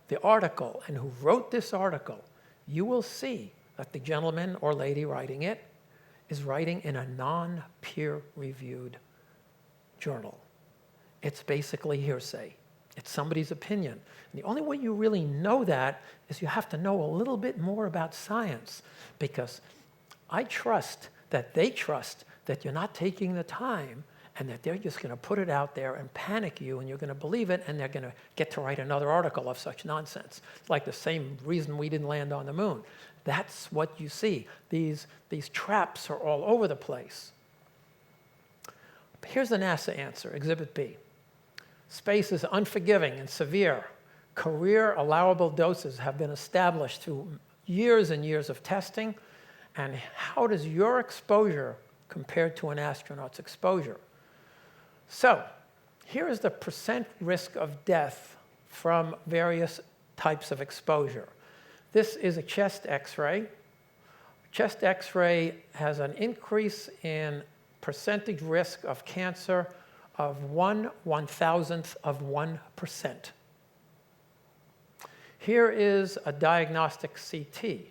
the article and who wrote this article, you will see that the gentleman or lady writing it is writing in a non-peer-reviewed journal. It's basically hearsay. It's somebody's opinion. And the only way you really know that is you have to know a little bit more about science, because I trust that they trust that you're not taking the time and that they're just going to put it out there and panic you, and you're going to believe it, and they're going to get to write another article of such nonsense. It's like the same reason we didn't land on the moon. That's what you see. These traps are all over the place. Here's the NASA answer, Exhibit B. Space is unforgiving and severe. Career allowable doses have been established through years and years of testing. And how does your exposure compare to an astronaut's exposure? So here is the percent risk of death from various types of exposure. This is a chest X-ray. Chest X-ray has an increase in percentage risk of cancer of 1/1000th of 1%. Here is a diagnostic CT.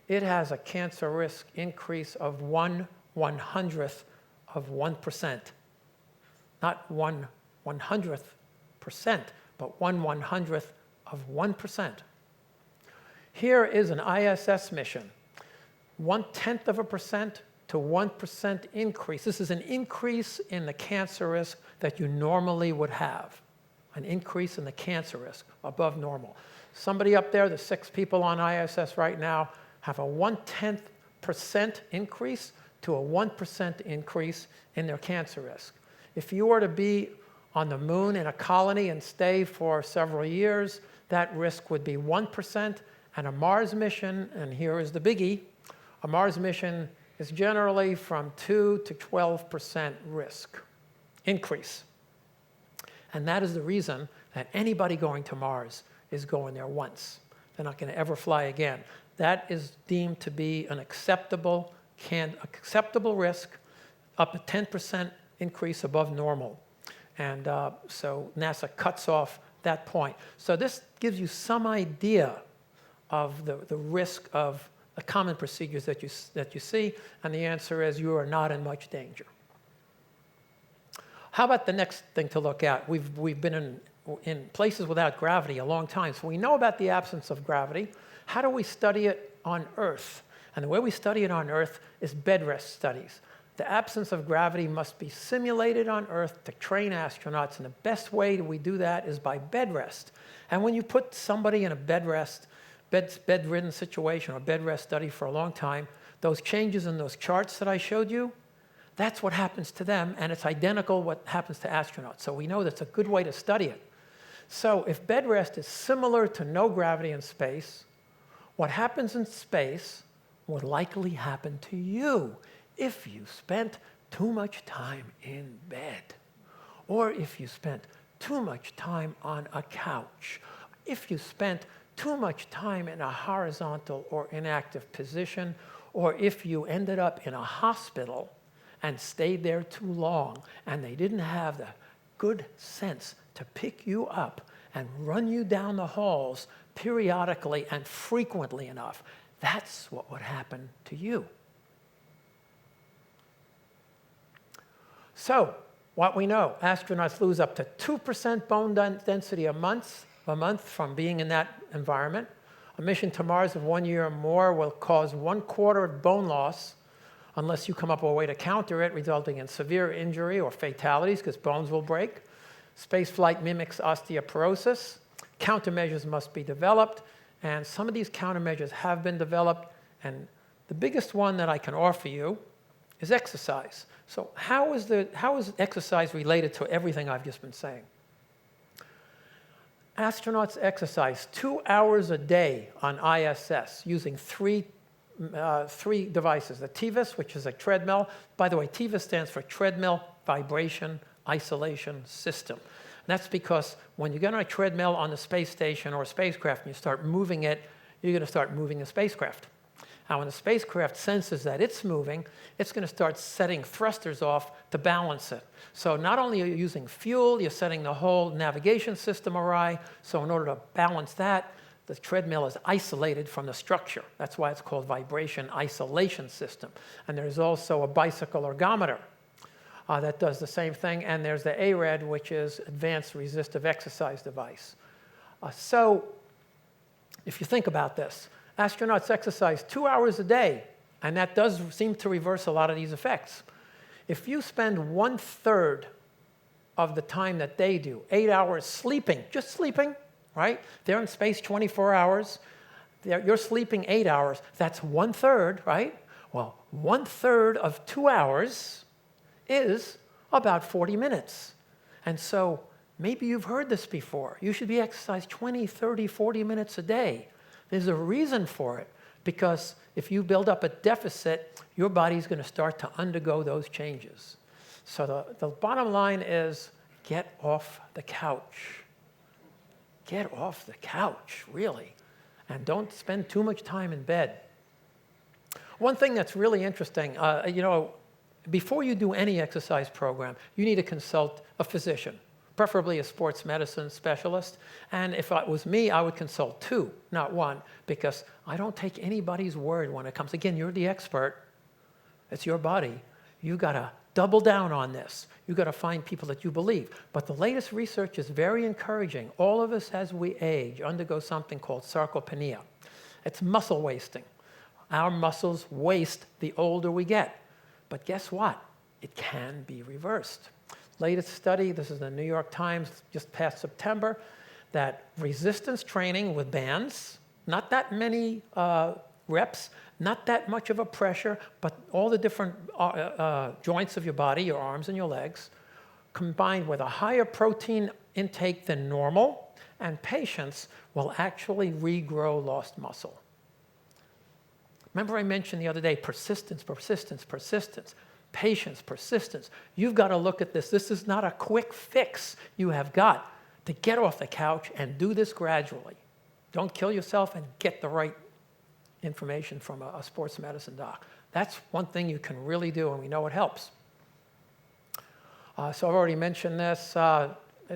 It has a cancer risk increase of 1/100th of 1%. Not 1/100th%, but 1/100th of 1%. Here is an ISS mission, 1/10 of a percent to 1% increase. This is an increase in the cancer risk that you normally would have, an increase in the cancer risk above normal. Somebody up there, the 6 people on ISS right now, have a 1/10% increase to a 1% increase in their cancer risk. If you were to be on the moon in a colony and stay for several years, that risk would be 1%. And a Mars mission, and here is the biggie, a Mars mission is generally from 2 to 12% risk increase. And that is the reason that anybody going to Mars is going there once. They're not going to ever fly again. That is deemed to be an acceptable risk, up to 10% increase above normal. And so NASA cuts off that point. So this gives you some idea of the risk of the common procedures that you see, and the answer is you are not in much danger. How about the next thing to look at? We've been in places without gravity a long time, so we know about the absence of gravity. How do we study it on Earth? And the way we study it on Earth is bed rest studies. The absence of gravity must be simulated on Earth to train astronauts, and the best way we do that is by bed rest. And when you put somebody in a bedridden situation or bed rest study for a long time, those changes in those charts that I showed you, that's what happens to them, and it's identical what happens to astronauts. So we know that's a good way to study it. So if bed rest is similar to no gravity in space, what happens in space would likely happen to you if you spent too much time in bed, or if you spent too much time on a couch, if you spent too much time in a horizontal or inactive position, or if you ended up in a hospital and stayed there too long and they didn't have the good sense to pick you up and run you down the halls periodically and frequently enough. That's what would happen to you. So, what we know, astronauts lose up to 2% bone density a month from being in that environment. A mission to Mars of 1 year or more will cause 1/4 of bone loss unless you come up with a way to counter it, resulting in severe injury or fatalities because bones will break. Spaceflight mimics osteoporosis. Countermeasures must be developed, and some of these countermeasures have been developed, and the biggest one that I can offer you is exercise. So how is exercise related to everything I've just been saying? Astronauts exercise 2 hours a day on ISS using three devices. The TVIS, which is a treadmill. By the way, TVIS stands for Treadmill Vibration Isolation System. And that's because when you get on a treadmill on the space station or a spacecraft and you start moving it, you're going to start moving the spacecraft. Now, when the spacecraft senses that it's moving, it's going to start setting thrusters off to balance it. So not only are you using fuel, you're setting the whole navigation system awry. So in order to balance that, the treadmill is isolated from the structure. That's why it's called vibration isolation system. And there's also a bicycle ergometer that does the same thing. And there's the ARED, which is Advanced Resistive Exercise Device. So if you think about this, astronauts exercise 2 hours a day, and that does seem to reverse a lot of these effects. If you spend 1/3 of the time that they do, 8 hours sleeping, just sleeping, right? They're in space 24 hours. you're sleeping 8 hours. That's 1/3, right? Well, 1/3 of 2 hours is about 40 minutes. And so maybe you've heard this before. You should be exercising 20, 30, 40 minutes a day. There's a reason for it, because if you build up a deficit, your body's going to start to undergo those changes. So the bottom line is get off the couch. Get off the couch, really. And don't spend too much time in bed. One thing that's really interesting, before you do any exercise program, you need to consult a physician, preferably a sports medicine specialist. And if it was me, I would consult 2, not 1, because I don't take anybody's word when it comes. Again, you're the expert. It's your body. You got to double down on this. You got to find people that you believe. But the latest research is very encouraging. All of us, as we age, undergo something called sarcopenia. It's muscle wasting. Our muscles waste the older we get. But guess what? It can be reversed. Latest study, this is the New York Times, just past September, that resistance training with bands, not that many reps, not that much of a pressure, but all the different joints of your body, your arms and your legs, combined with a higher protein intake than normal, and patients will actually regrow lost muscle. Remember I mentioned the other day, persistence, persistence, persistence, patience, persistence. You've got to look at this. This is not a quick fix. You have got to get off the couch and do this gradually. Don't kill yourself, and get the right information from a sports medicine doc. That's one thing you can really do, and we know it helps. So I've already mentioned this.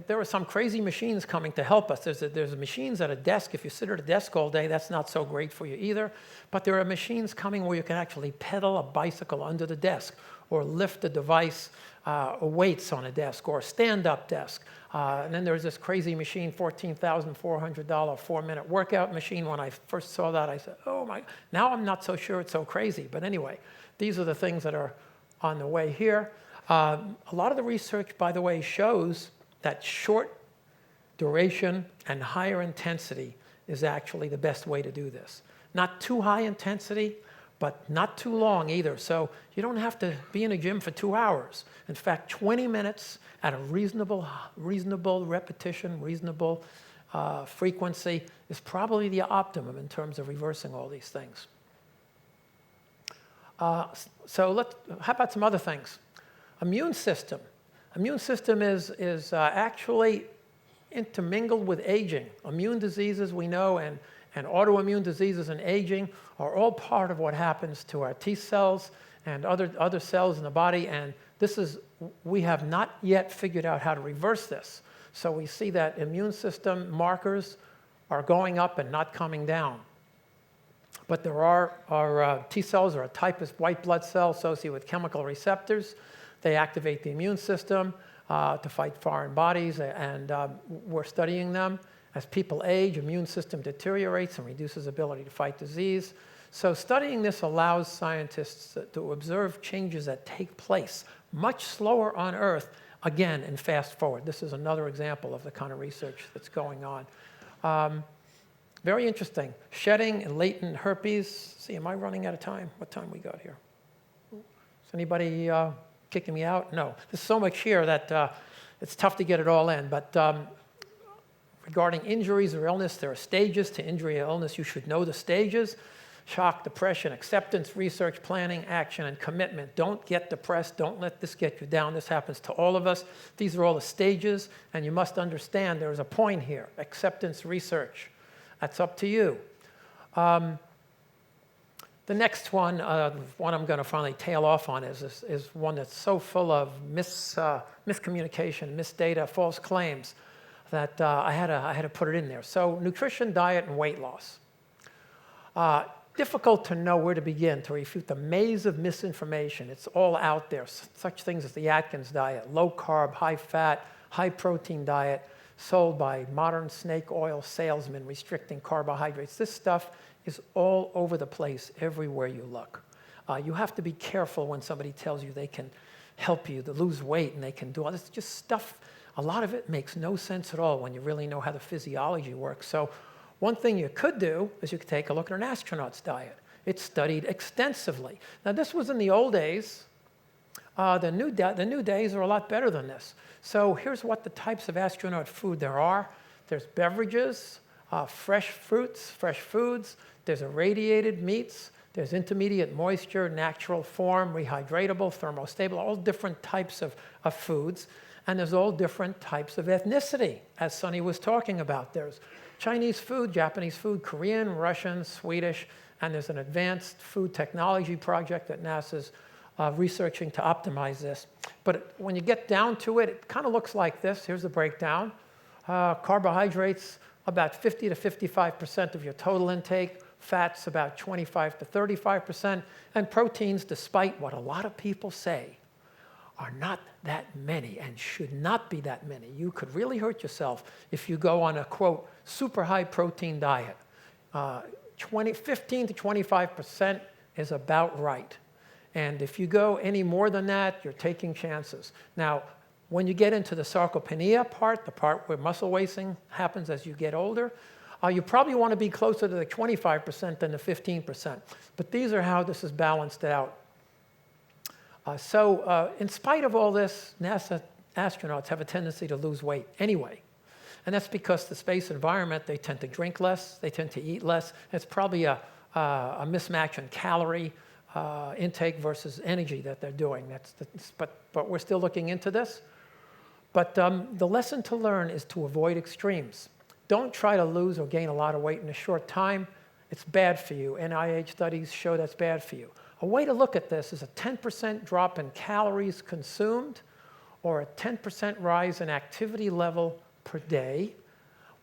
There are some crazy machines coming to help us. There's machines at a desk. If you sit at a desk all day, that's not so great for you either. But there are machines coming where you can actually pedal a bicycle under the desk, or lift a device, weights on a desk, or a stand-up desk. And then there's this crazy machine, $14,400 4-minute workout machine. When I first saw that, I said, oh my, now I'm not so sure it's so crazy. But anyway, these are the things that are on the way here. A lot of the research, by the way, shows that short duration and higher intensity is actually the best way to do this. Not too high intensity, but not too long either. So you don't have to be in a gym for 2 hours. In fact, 20 minutes at a reasonable repetition, reasonable frequency is probably the optimum in terms of reversing all these things. How about some other things? Immune system. Immune system is actually intermingled with aging. Immune diseases, we know, and autoimmune diseases and aging are all part of what happens to our T cells and other cells in the body. And we have not yet figured out how to reverse this. So we see that immune system markers are going up and not coming down. But there are T cells, are a type of white blood cell associated with chemical receptors. They activate the immune system to fight foreign bodies, and we're studying them. As people age, immune system deteriorates and reduces ability to fight disease. So studying this allows scientists to observe changes that take place much slower on Earth, again, and fast forward. This is another example of the kind of research that's going on. Very interesting. Shedding and latent herpes. See, am I running out of time? What time we got here? Is anybody kicking me out? No. There's so much here that it's tough to get it all in. But regarding injuries or illness, there are stages to injury or illness. You should know the stages: shock, depression, acceptance, research, planning, action, and commitment. Don't get depressed. Don't let this get you down. This happens to all of us. These are all the stages, and you must understand there's a point here: acceptance, research. That's up to you. The next one, one I'm going to finally tail off on, is one that's so full of miscommunication, misdata, false claims, that I had to put it in there. So nutrition, diet, and weight loss. Difficult to know where to begin to refute the maze of misinformation. It's all out there. Such things as the Atkins diet, low carb, high fat, high protein diet, sold by modern snake oil salesmen restricting carbohydrates. This stuff is all over the place everywhere you look. You have to be careful when somebody tells you they can help you to lose weight and they can do all this. Just stuff, a lot of it makes no sense at all when you really know how the physiology works. So One thing you could do is you could take a look at an astronaut's diet. It's studied extensively. Now, this was in the old days. The new days are a lot better than this. So here's what the types of astronaut food there are. There's beverages, fresh fruits, fresh foods. There's irradiated meats. There's intermediate moisture, natural form, rehydratable, thermostable, all different types of foods. And there's all different types of ethnicity, as Sonny was talking about. There's Chinese food, Japanese food, Korean, Russian, Swedish, and there's an advanced food technology project that NASA's researching to optimize this. But when you get down to it, it kind of looks like this. Here's the breakdown. Carbohydrates, about 50 to 55% of your total intake. Fats, about 25 to 35%. And proteins, despite what a lot of people say, are not that many and should not be that many. You could really hurt yourself if you go on a, quote, super high protein diet. 15 to 25% is about right. And if you go any more than that, you're taking chances. Now, when you get into the sarcopenia part, the part where muscle wasting happens as you get older, you probably want to be closer to the 25% than the 15%. But these are how this is balanced out. So in spite of all this, NASA astronauts have a tendency to lose weight anyway. And that's because the space environment, they tend to drink less, they tend to eat less. It's probably a mismatch in calorie intake versus energy that they're doing. But we're still looking into this. But the lesson to learn is to avoid extremes. Don't try to lose or gain a lot of weight in a short time. It's bad for you. NIH studies show that's bad for you. A way to look at this is a 10% drop in calories consumed or a 10% rise in activity level per day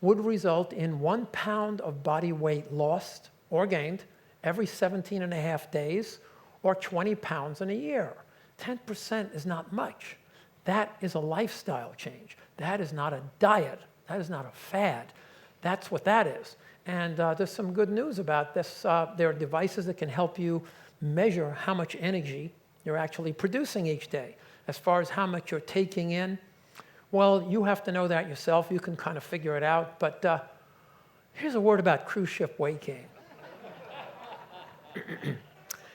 would result in 1 pound of body weight lost or gained every 17 and a half days or 20 pounds in a year. 10% is not much. That is a lifestyle change. That is not a diet. That is not a fad. That's what that is. And there's some good news about this. There are devices that can help you measure how much energy you're actually producing each day. As far as how much you're taking in, well, you have to know that yourself. You can kind of figure it out. But here's a word about cruise ship weight gain.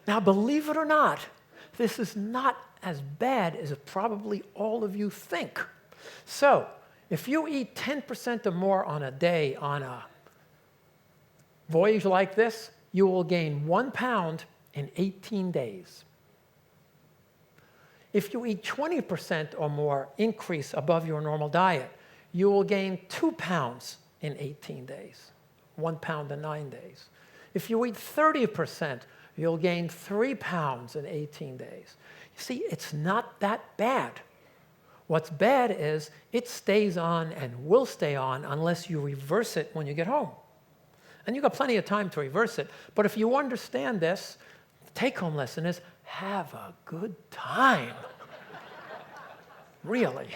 Now, believe it or not, this is not as bad as probably all of you think. So, if you eat 10% or more on a day on a voyage like this, you will gain 1 pound in 18 days. If you eat 20% or more increase above your normal diet, you will gain 2 pounds in 18 days, 1 pound in 9 days. If you eat 30%, you'll gain 3 pounds in 18 days. You see, it's not that bad. What's bad is it stays on and will stay on unless you reverse it when you get home. And you've got plenty of time to reverse it. But if you understand this, the take-home lesson is have a good time. Really.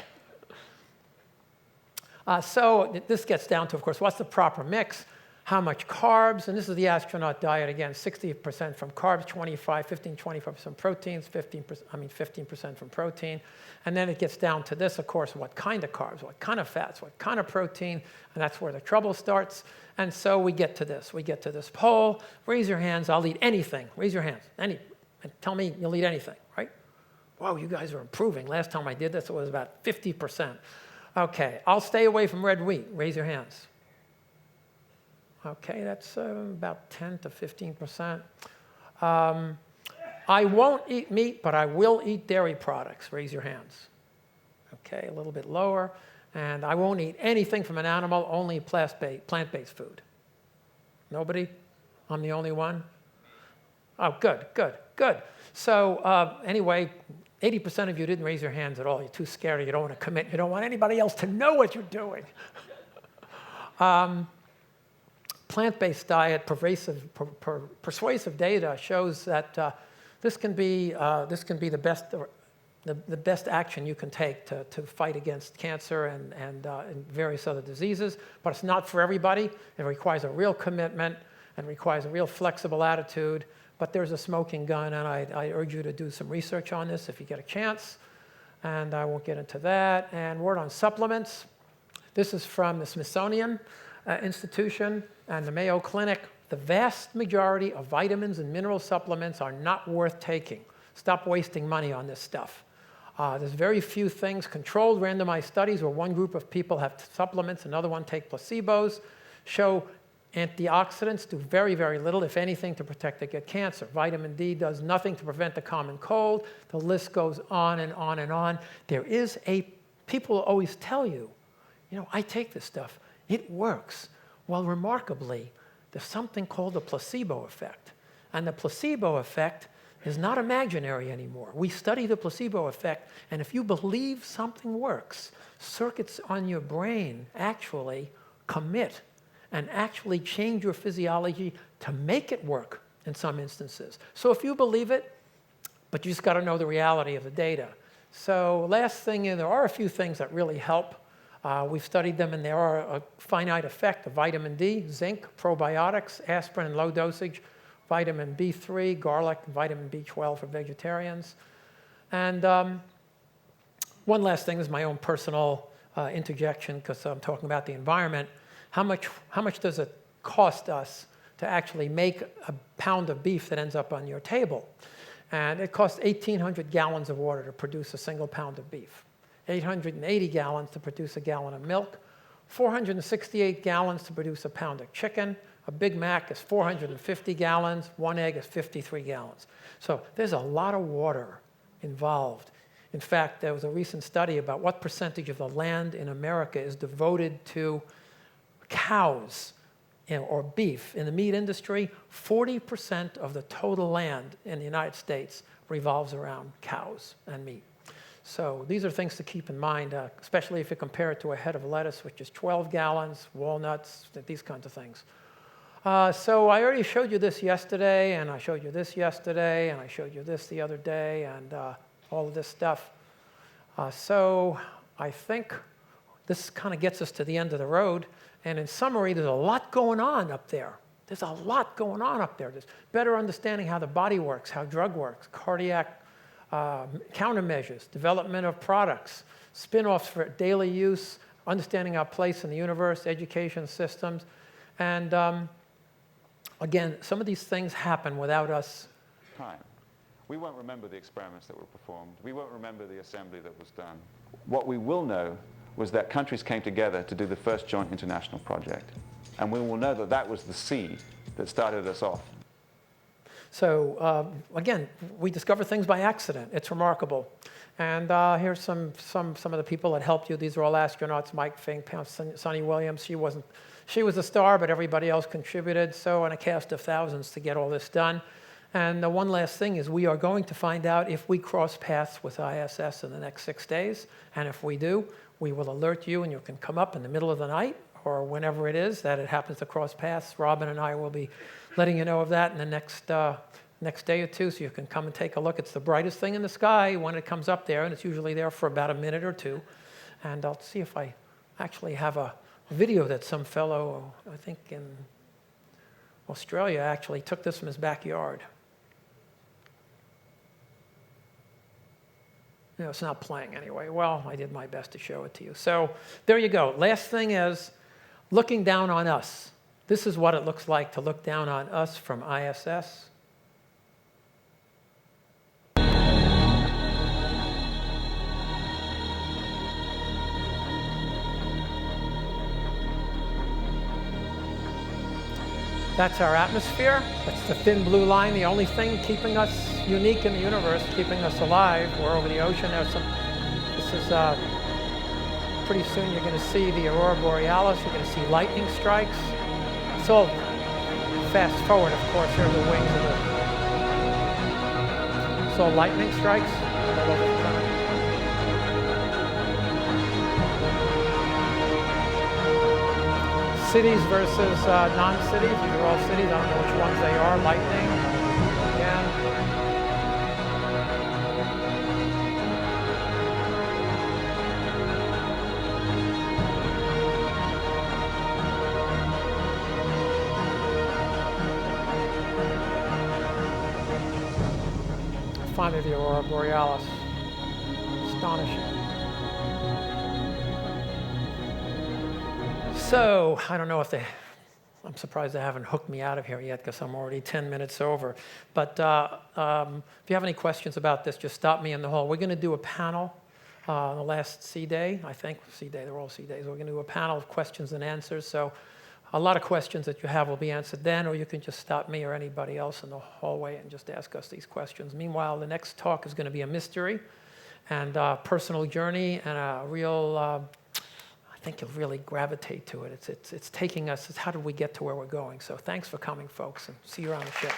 So this gets down to, of course, what's the proper mix? How much carbs? And this is the astronaut diet again, 60% from carbs, 25% proteins, 15% from protein. And then it gets down to this, of course, what kind of carbs, what kind of fats, what kind of protein, and that's where the trouble starts. And so we get to this. We get to this poll. Raise your hands. I'll eat anything. Raise your hands. And tell me you'll eat anything, right? Whoa, you guys are improving. Last time I did this, it was about 50%. Okay, I'll stay away from red wheat. Raise your hands. Okay, that's about 10 to 15%. I won't eat meat, but I will eat dairy products. Raise your hands. Okay, a little bit lower. And I won't eat anything from an animal, only plant-based food. Nobody? I'm the only one? Oh, good. So anyway, 80% of you didn't raise your hands at all. You're too scared. You don't want to commit. You don't want anybody else to know what you're doing. Plant-based diet, persuasive data shows that this can be the best action you can take to fight against cancer and various other diseases. But it's not for everybody. It requires a real commitment and requires a real flexible attitude. But there's a smoking gun, and I urge you to do some research on this if you get a chance. And I won't get into that. And word on supplements. This is from the Smithsonian. Institution and the Mayo Clinic, the vast majority of vitamins and mineral supplements are not worth taking. Stop wasting money on this stuff. There's very few things. Controlled randomized studies where one group of people have supplements, another one take placebos, show antioxidants do very, very little, if anything, to protect against cancer. Vitamin D does nothing to prevent the common cold. The list goes on and on and on. People always tell you, I take this stuff. It works. Well, remarkably, there's something called the placebo effect. And the placebo effect is not imaginary anymore. We study the placebo effect, and if you believe something works, circuits on your brain actually commit and actually change your physiology to make it work in some instances. So if you believe it, but you just got to know the reality of the data. So last thing, there are a few things that really help. We've studied them, and there are a finite effect of vitamin D, zinc, probiotics, aspirin in low dosage, vitamin B3, garlic, vitamin B12 for vegetarians. And one last thing is my own personal interjection, because I'm talking about the environment. How much does it cost us to actually make a pound of beef that ends up on your table? And it costs 1,800 gallons of water to produce a single pound of beef, 880 gallons to produce a gallon of milk, 468 gallons to produce a pound of chicken. A Big Mac is 450 gallons. One egg is 53 gallons. So there's a lot of water involved. In fact, there was a recent study about what percentage of the land in America is devoted to cows or beef. In the meat industry, 40% of the total land in the United States revolves around cows and meat. So these are things to keep in mind, especially if you compare it to a head of lettuce, which is 12 gallons, walnuts, these kinds of things. So I already showed you this yesterday, and I showed you this yesterday, and I showed you this the other day, and all of this stuff. So I think this kind of gets us to the end of the road. And in summary, there's a lot going on up there. There's a lot going on up there. There's better understanding how the body works, how drug works, cardiac countermeasures, development of products, spin-offs for daily use, understanding our place in the universe, education systems. And again, some of these things happen without us. Time. We won't remember the experiments that were performed. We won't remember the assembly that was done. What we will know was that countries came together to do the first joint international project. And we will know that that was the seed that started us off. So again, we discover things by accident. It's remarkable. And here's some of the people that helped you. These are all astronauts: Mike Fink, Sonny Williams. She was a star, but everybody else contributed. So in a cast of thousands to get all this done. And the one last thing is we are going to find out if we cross paths with ISS in the next 6 days. And if we do, we will alert you, and you can come up in the middle of the night or whenever it is that it happens to cross paths. Robin and I will be letting you know of that in the next day or two, so you can come and take a look. It's the brightest thing in the sky when it comes up there, and it's usually there for about a minute or two. And I'll see if I actually have a video that some fellow, I think in Australia, actually took this from his backyard. It's not playing anyway. Well, I did my best to show it to you. So there you go. Last thing is looking down on us. This is what it looks like to look down on us from ISS. That's our atmosphere. That's the thin blue line, the only thing keeping us unique in the universe, keeping us alive. We're over the ocean. This is pretty soon you're going to see the aurora borealis. You're going to see lightning strikes. It's all fast forward, of course. Here are the wings of the. It's all lightning strikes all over the planet. Cities versus non-cities. These are all cities. I don't know which ones they are. Lightning. Again. Finally, the aurora borealis. Astonishing. So, I don't know if I'm surprised they haven't hooked me out of here yet because I'm already 10 minutes over. But if you have any questions about this, just stop me in the hall. We're going to do a panel on the last C Day, I think. C Day, they're all C Days. We're going to do a panel of questions and answers. So a lot of questions that you have will be answered then, or you can just stop me or anybody else in the hallway and just ask us these questions. Meanwhile, the next talk is going to be a mystery and a personal journey and a real, I think you'll really gravitate to it. It's taking us, it's how did we get to where we're going. So thanks for coming, folks, and see you around the ship.